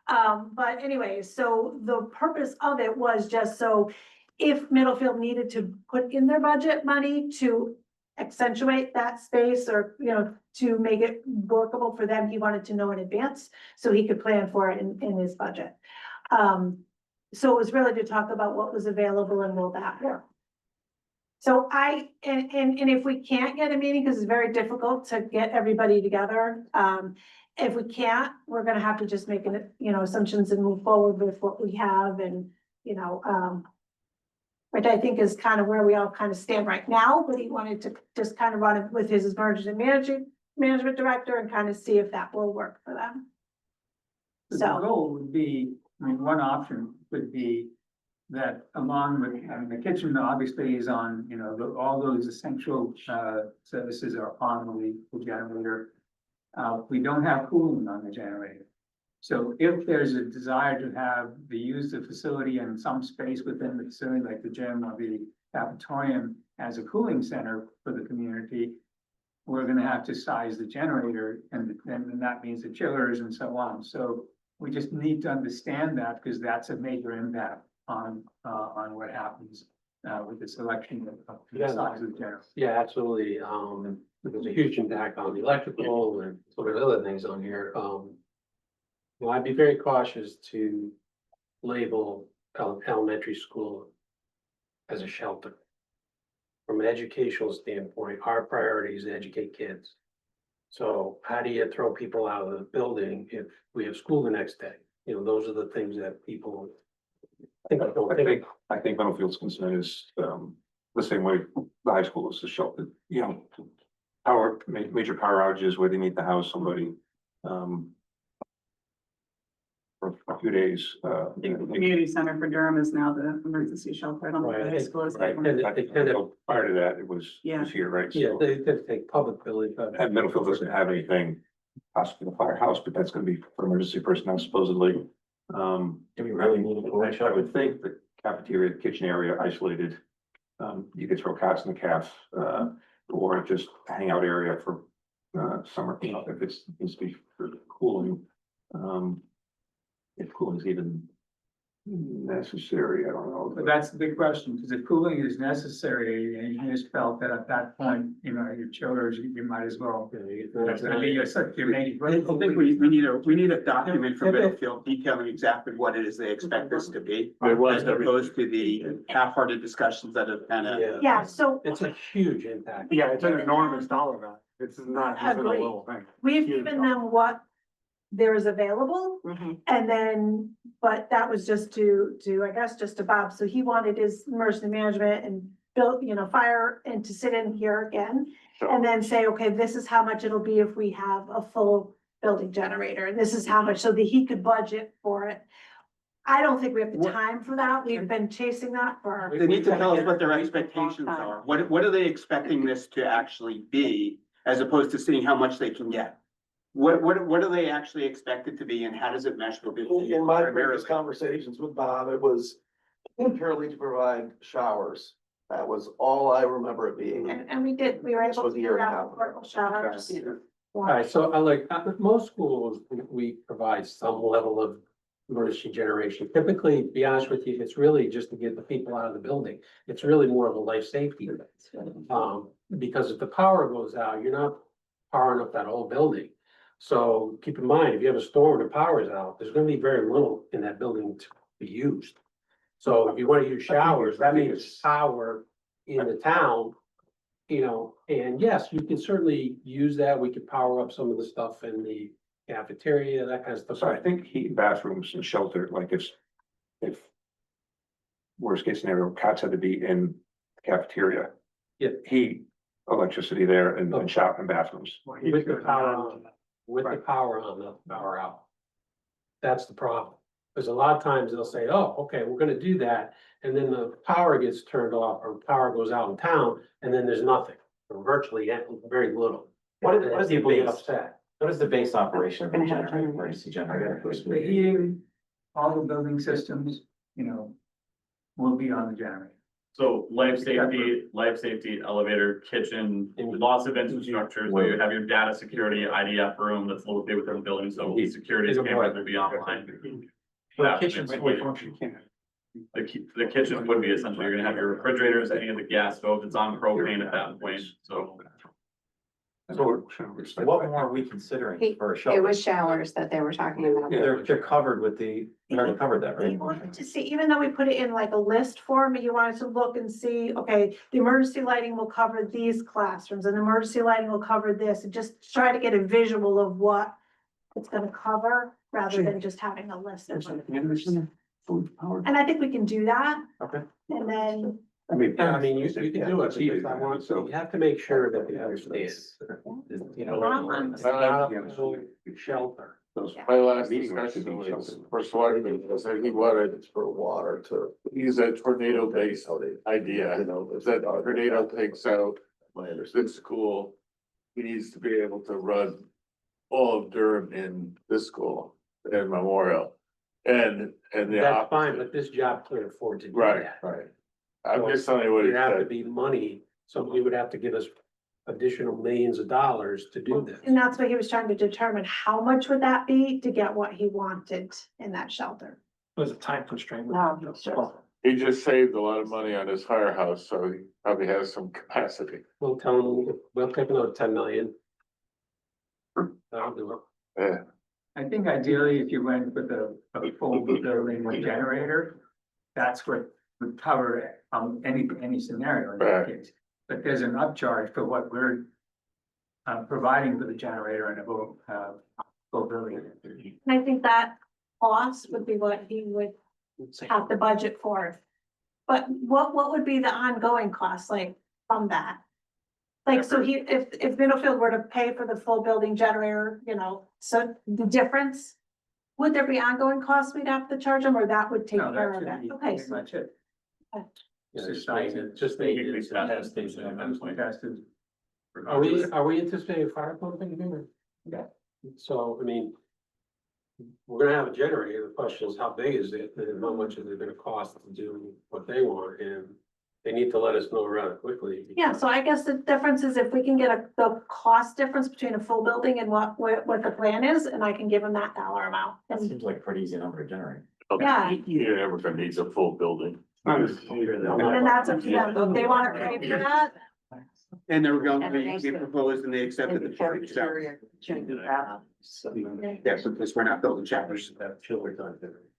But anyway, so the purpose of it was just so if Middlefield needed to put in their budget money to accentuate that space or, you know, to make it workable for them, he wanted to know in advance so he could plan for it in his budget. so it was really to talk about what was available and will that work. So and if we can't get a meeting, because it's very difficult to get everybody together, if we can't, we're gonna have to just make it, assumptions and move forward with what we have and, which I think is kind of where we all kind of stand right now, but he wanted to just kind of run it with his mergers and management director and kind of see if that will work for them. The So, goal would be, one option would be that along with, the kitchen obviously is on, all those essential, services are on the generator. We don't have cooling on the generator. So if there's a desire to have the use of facility and some space within the facility, like the gym or the cafetorium as a cooling center for the community, we're gonna have to size the generator and that means the chillers and so on. So we just need to understand that because that's a major impact on what happens with the selection of the size of the generator. Yeah, absolutely. There's a huge impact on the electrical and sort of other things on here. Well, I'd be very cautious to label elementary school as a shelter. From an educational standpoint, our priority is to educate kids. So how do you throw people out of the building if we have school the next day? Those are the things that people think. I think Middlefield's concern is, the same way the high school is a shelter, major power outages where they need to house somebody, for a few days, I think the community center for Durham is now the emergency shelter. I don't know if the high school is. right, And they kind of, prior to that, it was Yeah. here, right? yeah, So, they take public building. and Middlefield doesn't have anything, possibly the firehouse, but that's gonna be for emergency personnel supposedly. Do we really need a I would think the cafeteria, kitchen area isolated, you could throw cots in the caf, or just a hangout area for, summer, if it's, needs to be for cooling. If cooling is even necessary, I don't know. But that's the big question, because if cooling is necessary, and you just felt that at that point, your chillers, you might as well. That's gonna be your main. I think we need a document from Middlefield detailing exactly what it is they expect this to be. As opposed to the half-hearted discussions that have kind of. yeah, so It's a huge impact. Yeah, it's an enormous dollar value. It's not just a Agreed. little thing. we've given them what there is available. And then, but that was just to, I guess, just to Bob, so he wanted his emergency management and build, fire and to sit in here again. And then say, okay, this is how much it'll be if we have a full building generator, and this is how much, so that he could budget for it. I don't think we have the time for that, we've been chasing that for. They need to tell us what their expectations are. What are they expecting this to actually be, as opposed to seeing how much they can get? What do they actually expect it to be, and how does it mesh with it? In my previous primarily? conversations with Bob, it was purely to provide showers. That was all I remember it being. And we were This able was to a year figure and a out half. portable showers. All right, so most schools, we provide some level of emergency generation. Typically, to be honest with you, it's really just to get the people out of the building. It's really more of a life safety. Because if the power goes out, you're not powering up that whole building. So keep in mind, if you have a storm and the power is out, there's gonna be very little in that building to be used. So if you wanna use showers, that means power in the town. And yes, you can certainly use that. We could power up some of the stuff in the cafeteria, that kind of stuff. So I think heat bathrooms and shelter, like if worst case scenario, cots had to be in the cafeteria. Yeah. Heat, electricity there and shop and bathrooms. With the power on, the power out. That's the problem. Because a lot of times they'll say, oh, okay, we're gonna do that. And then the power gets turned off or power goes out in town and then there's nothing, or virtually very little. What is the People get base? upset. What is the base operation of a generator, emergency generator? The heating, all the building systems, will be on the generator. So life safety, elevator, kitchen, lots of infrastructure, so you have your data security IDF room that's located within the building, so the security cameras will be online. Well, kitchen's The kitchen would be essentially, you're gonna have your refrigerators, any of the gas stoves, it's on propane at that point, so. What more are we considering for a It shelter? was showers that they were talking about. They're covered with we already covered that, You right? wanted to see, even though we put it in like a list form, you wanted to look and see, okay, the emergency lighting will cover these classrooms and emergency lighting will cover this, and just try to get a visual of what it's gonna cover, rather than just having a list of them. And I think we can do that, Okay. and then, I mean, you can do it, if I want, so you have to make sure that they understand. You know, it's not a full shelter. My last Meeting room discussion should be was sheltered. for selectmen, was that he wanted for water to use that tornado based idea. If that tornado takes out this school, he needs to be able to run all of Durham in this school and Memorial. And the That's fine, opposite. but this job can't afford to do Right, that. right. I'm just telling you what he It'd have to said. be money, somebody would have to give us additional millions of dollars to do this. and that's what he was trying to determine, how much would that be to get what he wanted in that shelter? There's a time constraint. No, sure. He just saved a lot of money on his firehouse, so he probably has some capacity. We'll tell them, we'll take another 10 million. That'll do it. Yeah. I think ideally, if you went with a full building with generator, that's what would cover any scenario in that Right. case. But there's an upcharge for what we're providing for the generator and a full building. And I think that cost would be what he would have the budget for. But what would be the ongoing cost, like, from that? Like, so if Middlefield were to pay for the full building generator, so the difference, would there be ongoing costs we'd have to charge them, or that would take No, care that of should that? be Okay, pretty so, much it. Just maintenance, Tested. Are we anticipating fire pumping here? Yeah. So, I mean, we're gonna have a generator. The question is, how big is it and how much is it gonna cost to do what they want? And they need to let us know rather quickly. yeah, so I guess the difference is if we can get the cost difference between a full building and what the plan is, and I can give them that dollar amount. That And seems like a pretty easy number to generate. Yeah. You're never gonna need a full building. then that's up to them, if they wanna pay for that. And they were going, we proposed and they accepted the showers. Yeah, so this, we're not building showers.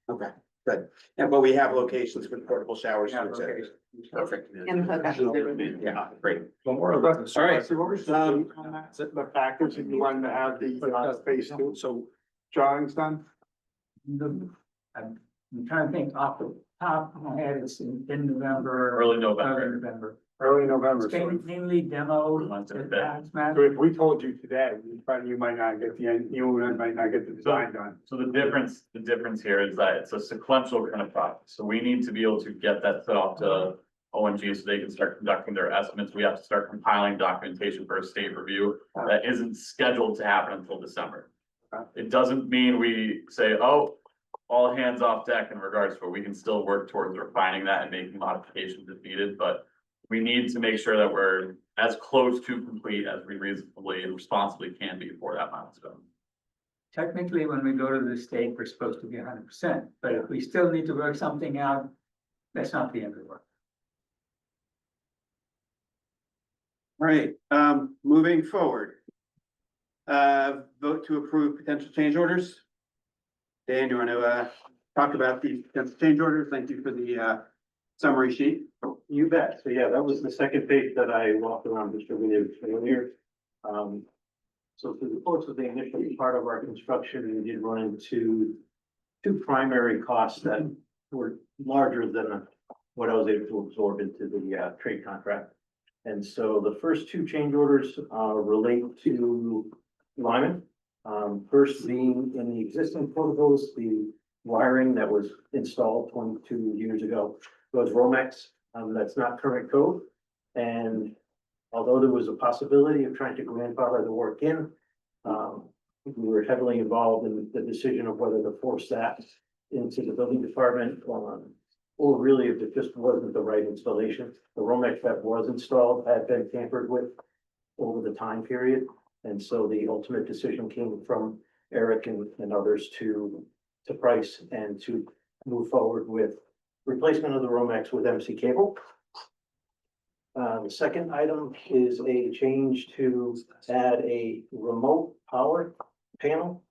Okay, good. And but we have locations with portable showers. Yeah, et cetera. locations. Perfect. And hookups. Yeah, great. All right, the package, if you wanted to have the phase two, so drawings done? I'm trying to think off the top of my head, it's in November. Early November. Early November. Early November, It's so mainly demo. so if we told you today, you might not get you might not get the design done. So the difference here is that it's a sequential kind of process. So we need to be able to get that set off to ONG so they can start conducting their estimates. We have to start compiling documentation for a state review. That isn't scheduled to happen until December. It doesn't mean we say, oh, all hands off deck in regards to it. We can still work towards refining that and making modifications if needed, but we need to make sure that we're as close to complete as we reasonably and responsibly can be for that milestone. Technically, when we go to the state, we're supposed to be 100%, but if we still need to work something out, that's not the end of the world. All right, moving forward. Vote to approve potential change orders. Dan, you want to, talk about the potential change orders? Thank you for the, summary sheet. You bet. So yeah, that was the second page that I walked around distributed earlier. So through the course of the initial part of our construction, we did run into two primary costs that were larger than what I was able to absorb into the trade contract. And so the first two change orders relate to Lyman. First being in the existing protocols, the wiring that was installed 22 years ago was Romex. That's not current code. And although there was a possibility of trying to grandfather the work in, we were heavily involved in the decision of whether to force that into the building department, or really if it just wasn't the right installation. The Romex that was installed had been tampered with over the time period. And so the ultimate decision came from Eric and others to price and to move forward with replacement of the Romex with MC cable. The second item is a change to add a remote power panel.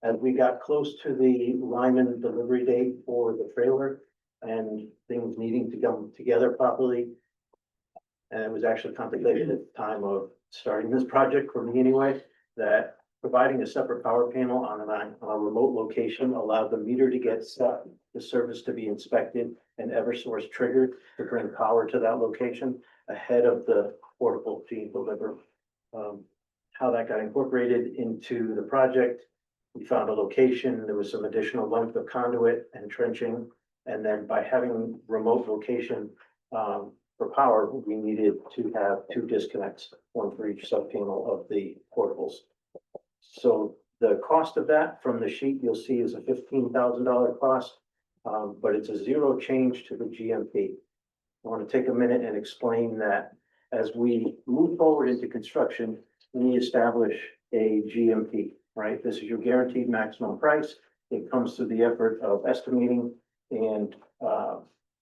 As we got close to the Lyman delivery date for the trailer and things needing to come together properly. And it was actually contemplated at the time of starting this project for me anyway, that providing a separate power panel on a remote location allowed the meter to get set, the service to be inspected, and Eversource triggered to bring power to that location ahead of the portable being delivered. How that got incorporated into the project, we found a location, there was some additional length of conduit and trenching. And then by having remote location for power, we needed to have two disconnects, one for each sub panel of the portables. So the cost of that from the sheet you'll see is a $15,000 cost, but it's a zero change to the GMP. I want to take a minute and explain that as we move forward into construction, we establish a GMP, right? This is your guaranteed maximum price. It comes through the effort of estimating and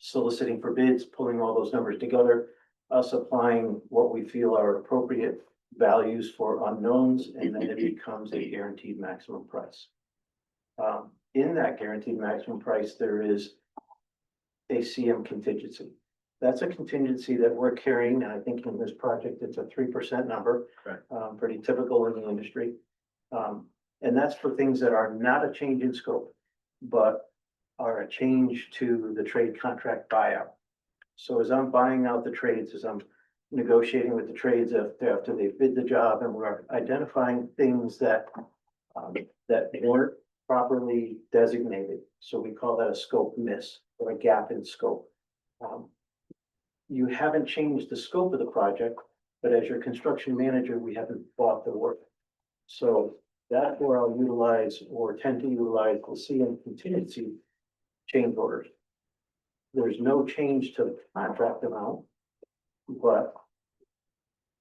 soliciting for bids, pulling all those numbers together, us applying what we feel are appropriate values for unknowns, and then it becomes a guaranteed maximum price. In that guaranteed maximum price, there is a CM contingency. That's a contingency that we're carrying, and I think in this project, it's a 3% number. Right. Pretty typical in the industry. And that's for things that are not a change in scope, but are a change to the trade contract buyout. So as I'm buying out the trades, as I'm negotiating with the trades after they bid the job, and we're identifying things that that weren't properly designated. So we call that a scope miss or a gap in scope. You haven't changed the scope of the project, but as your construction manager, we haven't bought the work. So that's where I'll utilize or tend to utilize the CM contingency change orders. There's no change to the contract amount, but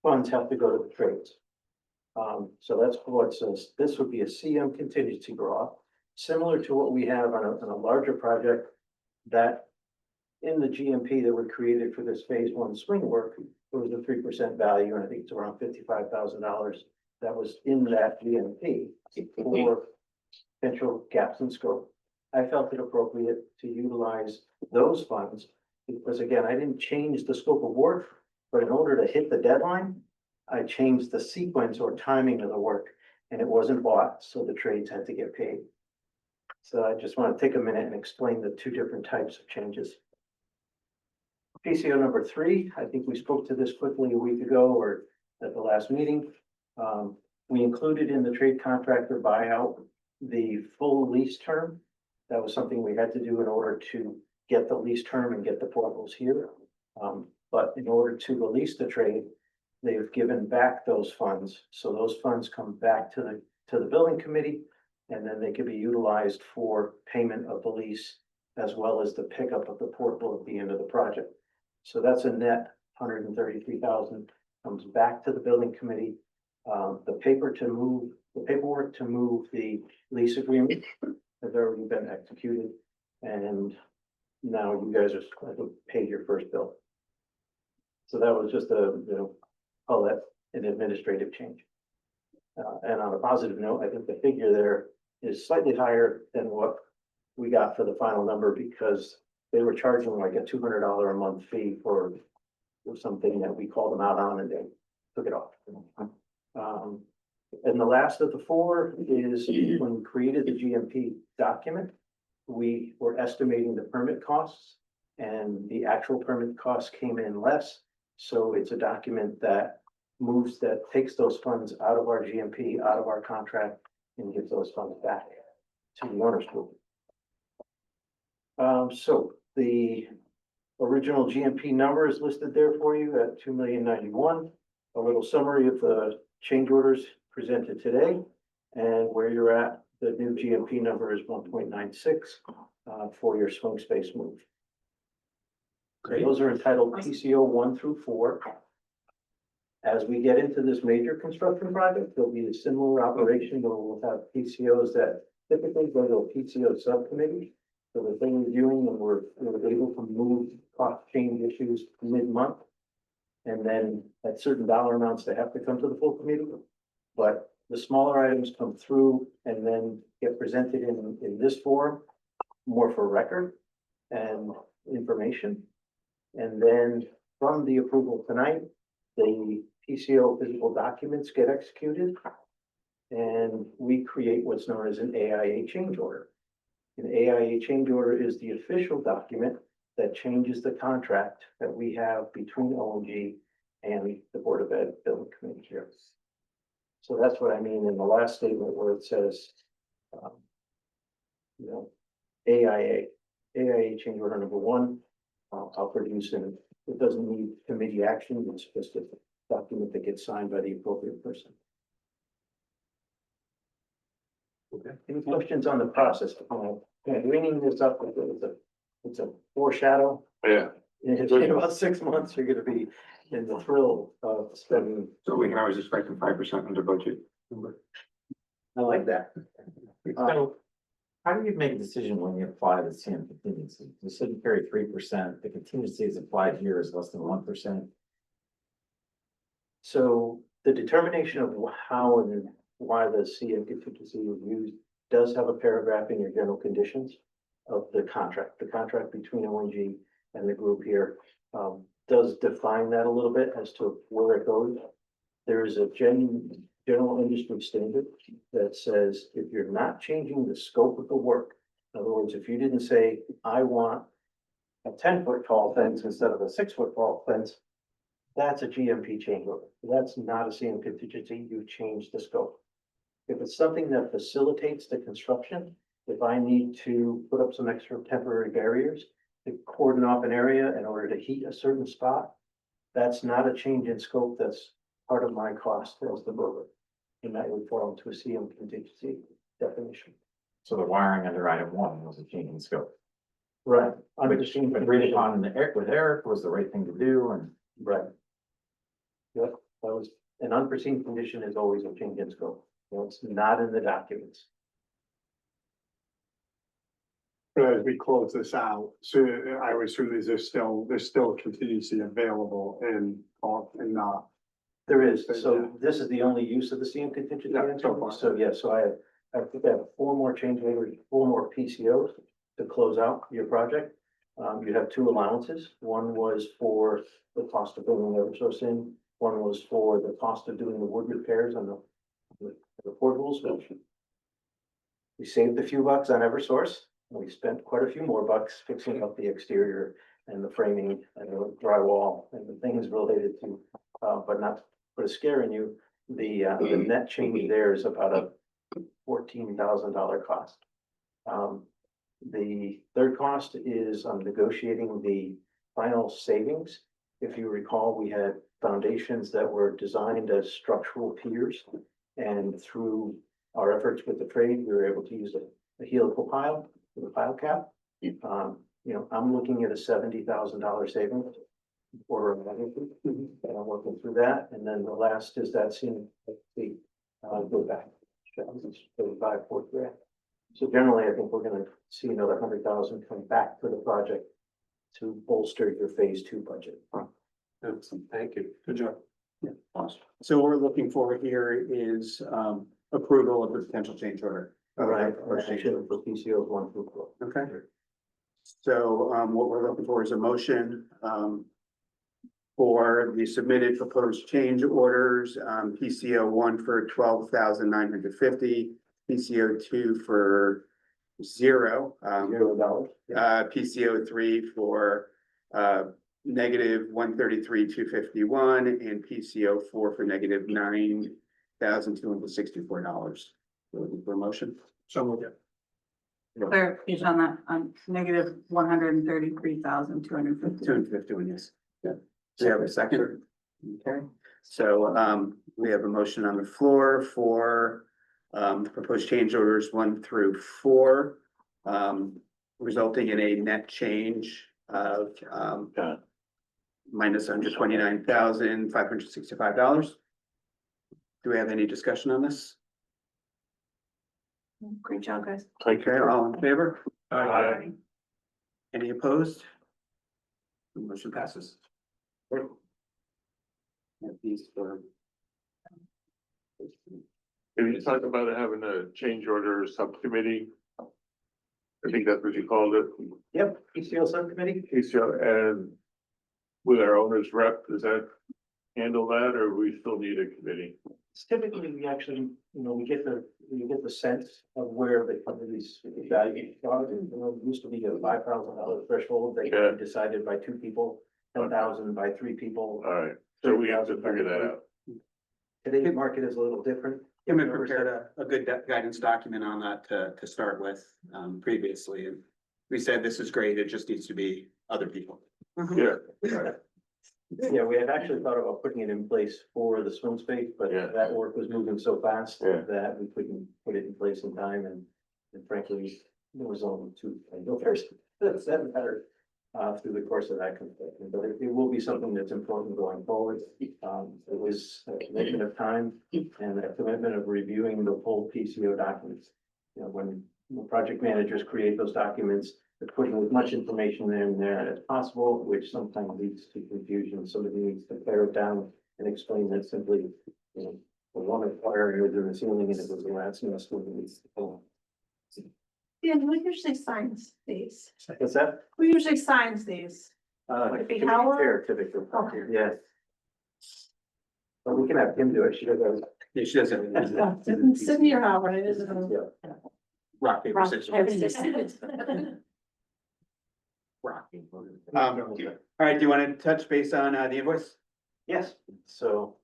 funds have to go to the trades. So that's what it says. This would be a CM contingency draw, similar to what we have on a larger project that in the GMP that were created for this phase one swing work, there was a 3% value, and I think it's around $55,000 that was in that GMP for potential gaps in scope. I felt it appropriate to utilize those funds because again, I didn't change the scope of work, but in order to hit the deadline, I changed the sequence or timing of the work and it wasn't bought, so the trades had to get paid. So I just want to take a minute and explain the two different types of changes. PCO number 3, I think we spoke to this quickly a week ago or at the last meeting. We included in the trade contractor buyout the full lease term. That was something we had to do in order to get the lease term and get the portables here. But in order to release the trade, they've given back those funds. So those funds come back to the building committee, and then they can be utilized for payment of the lease as well as the pickup of the portable at the end of the project. So that's a net $133,000 comes back to the building committee. The paperwork to move the lease agreement has already been executed, and now you guys are, I think, paid your first bill. So that was just call that an administrative change. And on a positive note, I think the figure there is slightly higher than what we got for the final number because they were charging like a $200 a month fee for something that we called them out on and they took it off. And the last of the 4 is when we created the GMP document, we were estimating the permit costs and the actual permit costs came in less. So it's a document that takes those funds out of our GMP, out of our contract and gives those funds back to the owners group. So the original GMP number is listed there for you at $2,091,000. A little summary of the change orders presented today and where you're at. The new GMP number is 1.96 for your swing space move. Great. Those are entitled PCO 1 through 4. As we get into this major construction project, there'll be a similar operation where we'll have PCOs that typically go to a PCO subcommittee. So that they're reviewing and we're able to move cost change issues mid-month. And then at certain dollar amounts, they have to come to the full committee. But the smaller items come through and then get presented in this forum, more for record and information. And then from the approval tonight, the PCO physical documents get executed. And we create what's known as an AIA change order. An AIA change order is the official document that changes the contract that we have between ONG and the Board of Ed Building Committee here. So that's what I mean in the last statement where it says, you know, AIA change order number one, I'll produce, and it doesn't need committee action. It's just a document that gets signed by the appropriate person. Okay. Any questions on the process? Bringing this up, it's a foreshadow. Yeah. In about 6 months, you're gonna be in the thrill of spending. So we can always expect a 5% under budget. I like that. So how do you make a decision when you apply the CM contingency? You said you carry 3%, the contingency is applied here is less than 1%. So the determination of how and why the CM contingency was used does have a paragraph in your general conditions of the contract. The contract between ONG and the group here does define that a little bit as to where it goes. There is a general industry standard that says if you're not changing the scope of the work, in other words, if you didn't say, I want a 10-foot tall fence instead of a 6-foot tall fence, that's a GMP change order. That's not a CM contingency. You change the scope. If it's something that facilitates the construction, if I need to put up some extra temporary barriers to cordon off an area in order to heat a certain spot, that's not a change in scope. That's part of my cost as the builder. And that would fall into a CM contingency definition. So the wiring under item 1 was a change in scope. Right. Which agreed upon with Eric was the right thing to do and. Right. Yep, that was, an unforeseen condition is always a change in scope. You know, it's not in the documents. But as we close this out, so I would assume there's still contingency available and There is, so this is the only use of the CM contingency. Yeah, so far. So, yeah, so I think I have 4 more change orders, 4 more PCOs to close out your project. You have 2 allowances. One was for the cost of building Eversource in. One was for the cost of doing the wood repairs on the portables. We saved a few bucks on Eversource. We spent quite a few more bucks fixing up the exterior and the framing and the drywall and the things related to, but not to put a scare in you. The net change there is about a $14,000 cost. The third cost is negotiating the final savings. If you recall, we had foundations that were designed as structural piers. And through our efforts with the trade, we were able to use a helical pile with a pile cap. You know, I'm looking at a $70,000 savings order of magnitude. And I'm working through that. And then the last is that seeing the go back. 35, 40 grand. So generally, I think we're gonna see another 100,000 come back to the project to bolster your phase 2 budget. Excellent. Thank you. Good job. So what we're looking for here is approval of the potential change order. Right, Or change order. for PCO 1 through 4. Okay. So what we're looking for is a motion for the submitted proposed change orders, PCO 1 for $12,950, PCO 2 for $0, $0. PCO 3 for negative $133,251, and PCO 4 for negative $9,264. Looking for a motion. So moved. Clarification on that, negative $133,250. 251, yes. Yeah. Do you have a second? Okay, so we have a motion on the floor for the proposed change orders 1 through 4, resulting in a net change of minus $129,565. Do we have any discussion on this? Great job, guys. Okay, all in favor? Aye. Any opposed? The motion passes. These for. Have you talked about having a change order subcommittee? I think that's what you called it. Yep, PCO subcommittee. PCO, and with our owner's rep, does that handle that, or we still need a committee? Typically, we actually, we get the sense of where the company's value are. It used to be a $5,000 threshold. They Yeah. decided by 2 people, 10,000 by 3 people. All right, so we have to figure that out. Today's market is a little different. Kim had prepared a good guidance document on that to start with, previously, and we said this is great, it just needs to be other people. Yeah. Yeah, we had actually thought about putting it in place for the swim space, but Yeah. that work was moving so fast Yeah. that we couldn't put it in place in time, and frankly, there was only 2 vendors that mattered through the course of that construction, but it will be something that's important going forward. It was a commitment of time and a commitment of reviewing the full PCO documents. When project managers create those documents, they're putting as much information in there as possible, which sometimes leads to confusion. Somebody needs to pare it down and explain that simply, the one wiring was in the ceiling and it was the last semester. Yeah, who usually signs these? What's that? Who usually signs these? Would it be committee Howard? chair typically. Okay. Yeah. But we can have Kim do it. She does. Yeah, she does everything. Sydney or Howard, it isn't. Yeah. Rock, paper, Rock, scissors. paper, scissors. Rocking. All right, do you want to touch base on the invoice? Yes, so,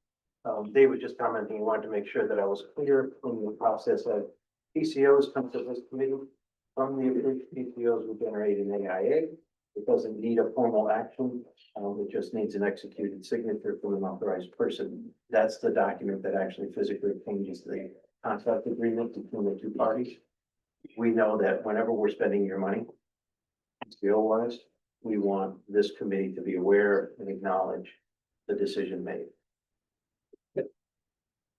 Dave was just commenting, he wanted to make sure that I was clear in the process of PCOs come to this committee. From the approved PCOs, we generate an AIA. It doesn't need a formal action, it just needs an executed signature from an authorized person. That's the document that actually physically changes the contract agreement between the 2 parties. We know that whenever we're spending your money, PCO wise, we want this committee to be aware and acknowledge the decision made.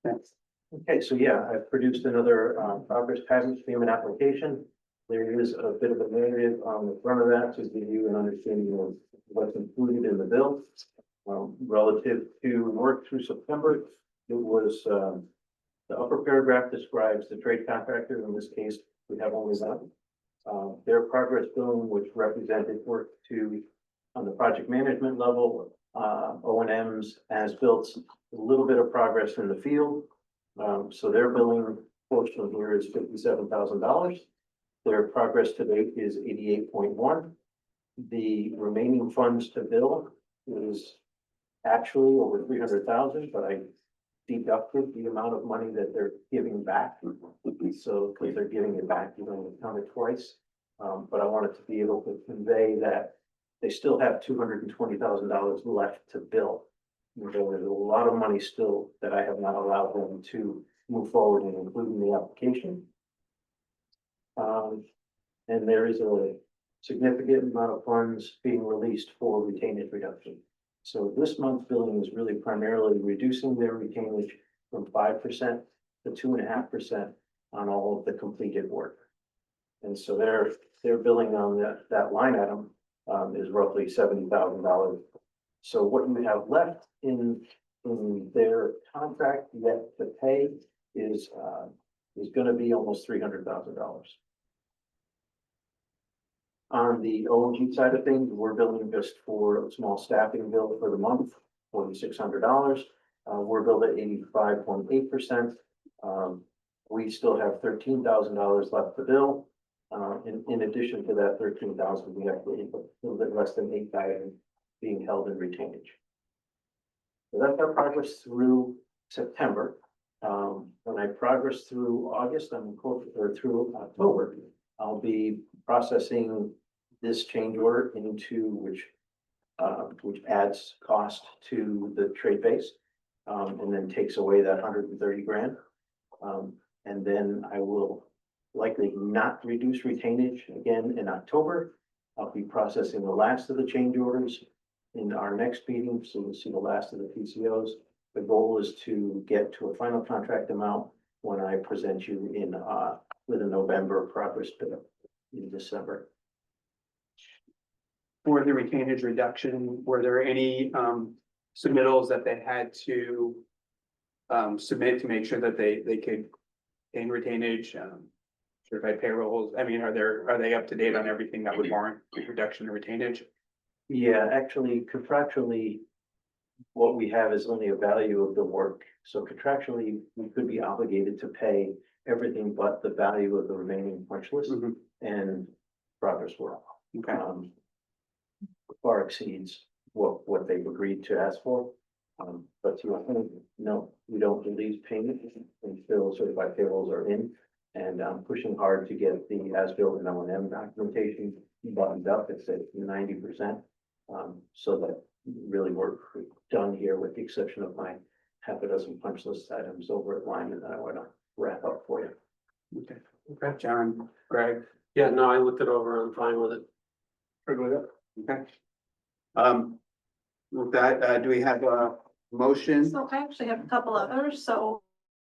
Thanks. Okay, so yeah, I've produced another progress package payment application. There is a bit of a narrative on the front of that to give you an understanding of what's included in the bill. Relative to work through September, it was, the upper paragraph describes the trade contractor. In this case, we have only one. Their progress billing, which represented work to, on the project management level, O&Ms, as built, a little bit of progress in the field. So their billing portion here is $57,000. Their progress to date is 88.1. The remaining funds to bill is actually over 300,000, but I deducted the amount of money that they're giving back. So, because they're giving it back, you don't count it twice. But I wanted to be able to convey that they still have $220,000 left to bill. There's a lot of money still that I have not allowed them to move forward and include in the application. And there is a significant amount of funds being released for retainage reduction. So this month's billing is really primarily reducing their retainage from 5% to 2.5% on all of the completed work. And so their billing on that line item is roughly $70,000. So what you have left in their contract yet to pay is going to be almost $300,000. On the OG side of things, we're billing just for a small staffing bill for the month, $4,600. We're billed at 85.8%. We still have $13,000 left to bill. In addition to that 13,000, we have a little bit less than 8,000 being held in retainage. So that's our progress through September. When I progress through August, through October, I'll be processing this change order into which adds cost to the trade base, and then takes away that 130 grand. And then I will likely not reduce retainage again in October. I'll be processing the last of the change orders in our next meeting, so we'll see the last of the PCOs. The goal is to get to a final contract amount when I present you in with a November progress bill in December. For the retainage reduction, were there any submittals that they had to submit to make sure that they could gain retainage, certified payrolls? I mean, are they up to date on everything that would warrant reduction of retainage? Yeah, actually contractually, what we have is only a value of the work. So contractually, we could be obligated to pay everything but the value of the remaining punch list Mhm. and progress work. Okay, Far exceeds what they've agreed to ask for. But to your point, no, we don't release payment until certified payrolls are in. And I'm pushing hard to get the as-built and O&M documentation buttoned up. It's at 90%. So that really we're done here with the exception of my half a dozen punch list items over at Lyman that I want to wrap up for you. okay, John, Greg, Yeah, no, I looked it over. I'm fine with it. okay. With that, do we have a motion? So I actually have a couple others, so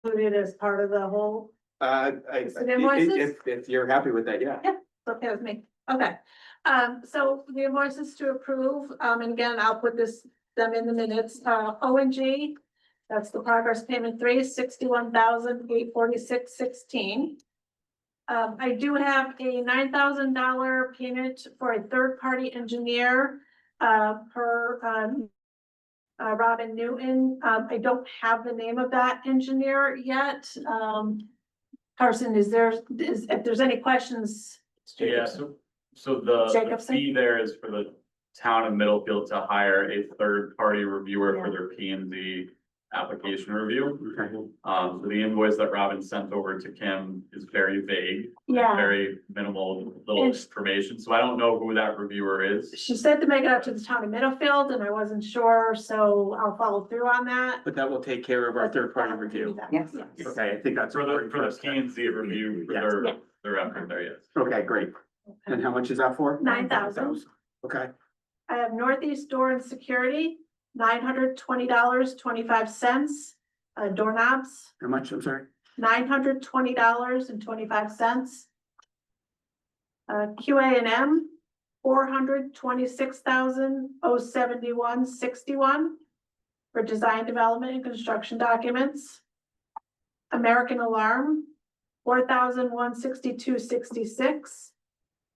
included as part of the whole, Is it invoices? If you're happy with that, yeah. it's okay with me. Okay. So the invoices to approve, and again, I'll put them in the minutes, O and G. That's the progress payment 361,846.16. I do have a $9,000 payment for a third-party engineer, per, Robin Newton. I don't have the name of that engineer yet. Carson, if there's any questions? Yeah, so the Jacobson? fee there is for the town of Middlefield to hire a third-party reviewer for their P and Z application review. So the invoice that Robin sent over to Kim is very vague. Yeah. Very minimal little It's- information, so I don't know who that reviewer is. She said to make it up to the town of Middlefield, and I wasn't sure, so I'll follow through on that. But that will take care of our third-party review. Yes. Okay, I think that's. For important the us to- P and Z review for Yes. their effort there, yes. Okay, great. And how much is that for? 9,000. Okay, I have Northeast Door and Security, $920.25, doorknobs, how much, I'm sorry? $920.25. QA&M, $426,071.61 for design, development, and construction documents. American Alarm, $4,162.66.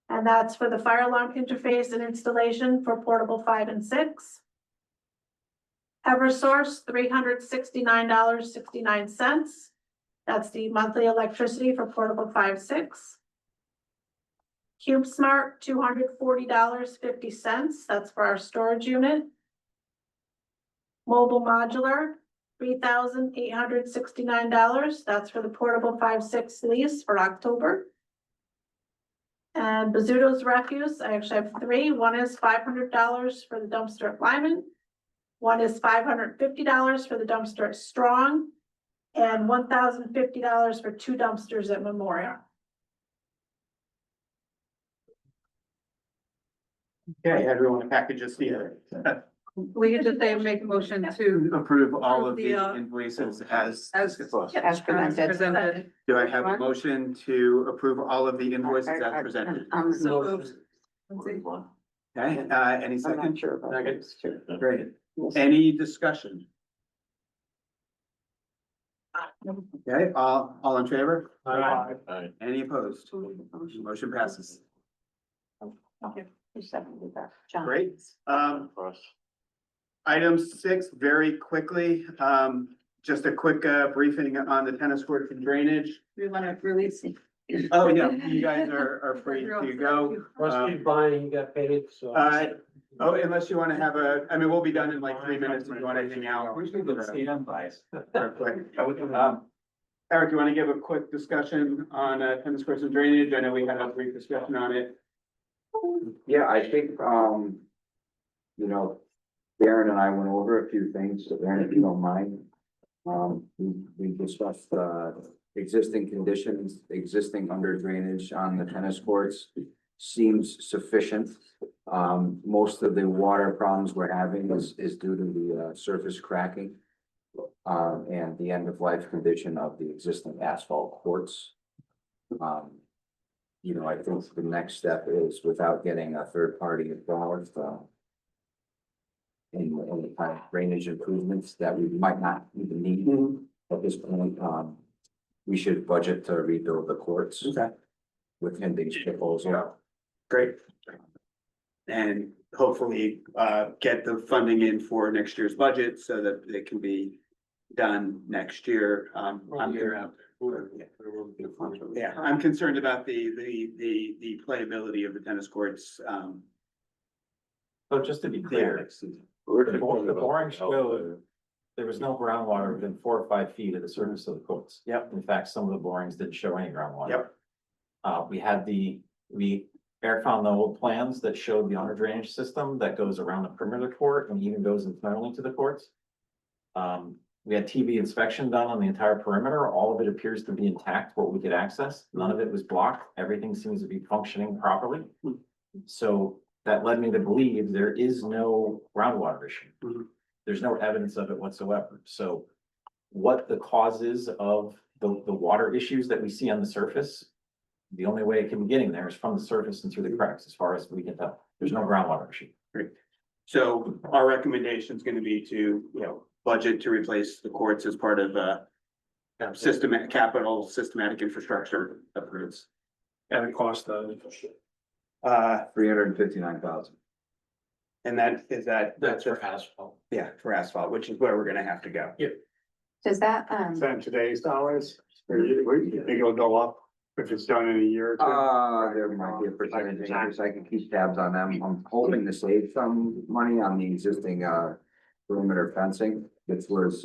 And that's for the fire alarm interface and installation for portable 5 and 6. Eversource, $369.69. That's the monthly electricity for portable 5, 6. CubeSmart, $240.50. That's for our storage unit. Mobile Modular, $3,869. That's for the portable 5, 6 lease for October. And Bazzuto's Refuse, I actually have 3. One is $500 for the dumpster at Lyman. One is $550 for the dumpster at Strong. And $1,050 for 2 dumpsters at Memorial. Okay, everyone, the packages here. We could just say make a motion to Approve all of Approve the the, invoices as As as presented. presented. Do I have a motion to approve all of the invoices as presented? So moved. Okay, any second? sure about this. Great. Any discussion? Okay, all in favor? Aye. Any opposed? Motion passes. John. Great. Item 6, very quickly, just a quick briefing on the tennis court and drainage. We want to release. Oh, yeah, you guys are free to go. Let's keep buying, you got paid, so. Oh, unless you want to have I mean, we'll be done in like 3 minutes if you want anything out. We should get CM buys. Eric, you want to give a quick discussion on tennis courts and drainage? I know we had a brief discussion on it. Yeah, I think, you know, Darren and I went over a few things, so Darren, if you don't mind. We discussed, existing conditions, existing under drainage on the tennis courts seems sufficient. Most of the water problems we're having is due to the, surface cracking. And the end of life condition of the existing asphalt courts. You know, I think the next step is without getting a third party involved, any kind of drainage improvements that we might not even need at this point. We should budget to rebuild the courts Okay, within the proposal. great. And hopefully, get the funding in for next year's budget so that it can be done next year. Yeah, I'm concerned about the playability of the tennis courts. So just to be clear, the boring showed there was no groundwater within 4 or 5 feet of the surface of the courts. Yep. In fact, some of the borings didn't show any groundwater. Yep. Eric found the old plans that showed the under drainage system that goes around the perimeter court and even goes internally to the courts. We had TV inspection done on the entire perimeter. All of it appears to be intact, what we could access. None of it was blocked. Everything seems to be functioning properly. So that led me to believe there is no groundwater issue. There's no evidence of it whatsoever. So what the cause is of the water issues that we see on the surface, the only way it can be getting there is from the surface and through the cracks, as far as we can tell. There's no groundwater issue. Great. So our recommendation is going to be to, budget to replace the courts as part of systematic infrastructure upgrades. And it cost, 359,000. And That's for asphalt. yeah, for asphalt, which is where we're gonna have to go. Does that, Is that in today's dollars? Or you think it'll go up if it's done in a year or two? There might be a percentage increase. I can keep tabs on them. I'm hoping to save some money on the existing, perimeter fencing, which was,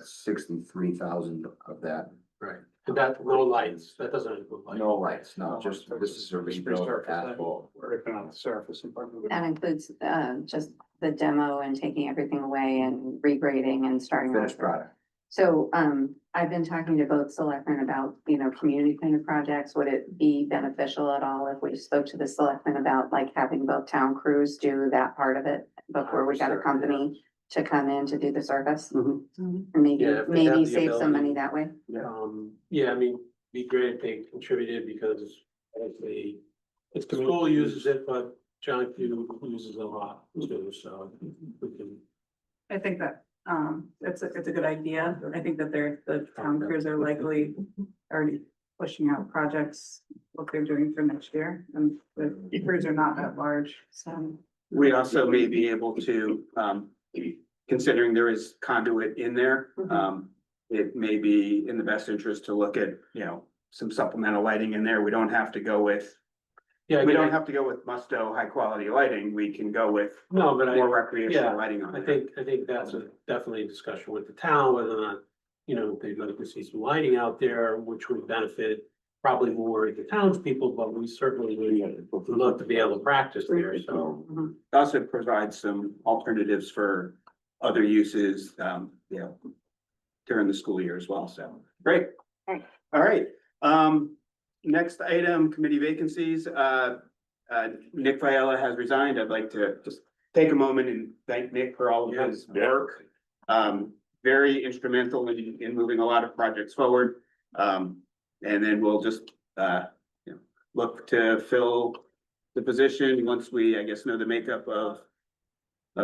63,000 of that. Right. But that, no lights, that doesn't include lights. No lights, no, just, this is a rebuild of asphalt. Ripping on the surface and part of it. that includes, just the demo and taking everything away and regrading and starting Finished over? product. So, I've been talking to both selectmen about, community kind of projects. Would it be beneficial at all if we spoke to the selectmen about like having both town crews do that part of it before we got a company to come in to do the service? And maybe, Yeah, if they have maybe the save some money ability. that way. Yeah, I mean, be great if they contributed because obviously the school uses it, but John Q uses it a lot too, so we can. I think that, it's a good idea. I think that the town crews are likely already pushing out projects, what they're doing for next year, and the crews are not that large, so. We also may be able to, considering there is conduit in there, it may be in the best interest to look at, some supplemental lighting in there. We don't have to go with, we don't have to go with Musto high quality lighting. We can go with No, but more yeah, recreational lighting on I it. think that's definitely a discussion with the town, whether or not, they'd like to see some lighting out there, which would benefit probably more the townspeople, but we certainly would love to be able to practice there, so. Also provides some alternatives for other uses, during the school year as well. So, great. All right. Next item, committee vacancies. Nick Viella has resigned. I'd like to just take a moment and thank Nick for all of his work. Very instrumental in moving a lot of projects forward. And then we'll just, look to fill the position once we, I guess, know the makeup of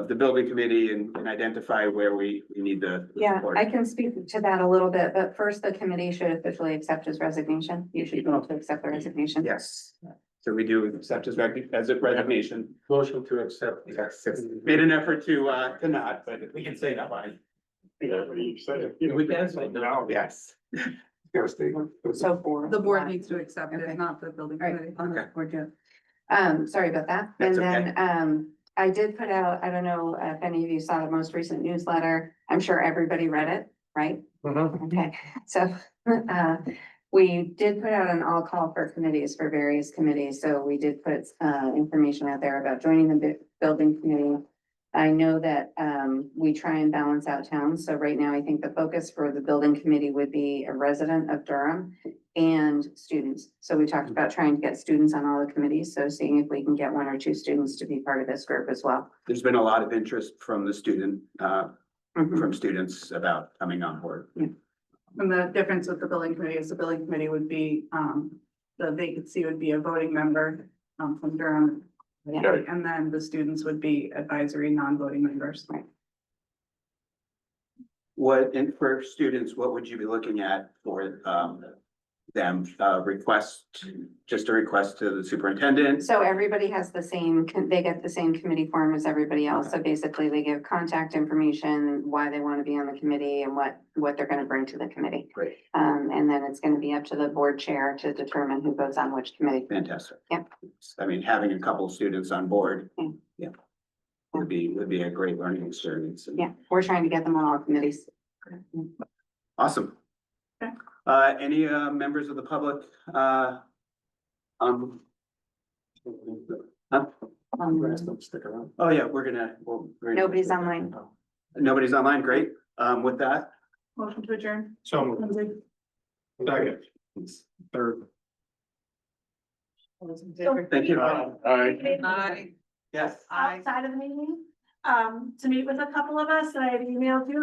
the building committee and identify where we need the Yeah, support. I can speak to that a little bit, but first the committee should officially accept his resignation. You should vote to accept the resignation. Yes. So we do accept his as a resignation. Motion to accept. Yes, made an effort to not, but We can say that. We can say no. yes. So for. The board needs to accept Okay. it, not the building Right. committee. Okay. We're doing. Sorry about that. That's And then, I did put out, I don't know if any of you saw the most recent newsletter. I'm sure everybody read it, right? Okay, so, we did put out an all call for committees for various committees. So we did put, information out there about joining the building committee. I know that, we try and balance out towns. So right now, I think the focus for the building committee would be a resident of Durham and students. So we talked about trying to get students on all the committees. So seeing if we can get 1 or 2 students to be part of this group as well. There's been a lot of interest from the from students about coming on board. And the difference with the building committee is the building committee would be, the vacancy would be a voting member, from Durham. Yeah. And then the students would be advisory, non-voting members. Right. What, and for students, what would you be looking at for, them, just a request to the superintendent? So everybody has the same, they get the same committee form as everybody else. So basically they give contact information, why they want to be on the committee and what they're gonna bring to the committee. Great, And then it's gonna be up to the board chair to determine who goes on which committee. fantastic. Yeah. I mean, having a couple of students on board. Yeah. Yeah. Would be a great learning experience. And- Yeah, we're trying to get them on all committees. Awesome. Okay. Any, members of the public, huh? Stick around. Oh, yeah, we're gonna. Nobody's online. Nobody's online, great. With that. Motion to adjourn. So, second, third. Thank you. All right. Aye. Yes. Outside of the meeting, to meet with a couple of us that I had emailed you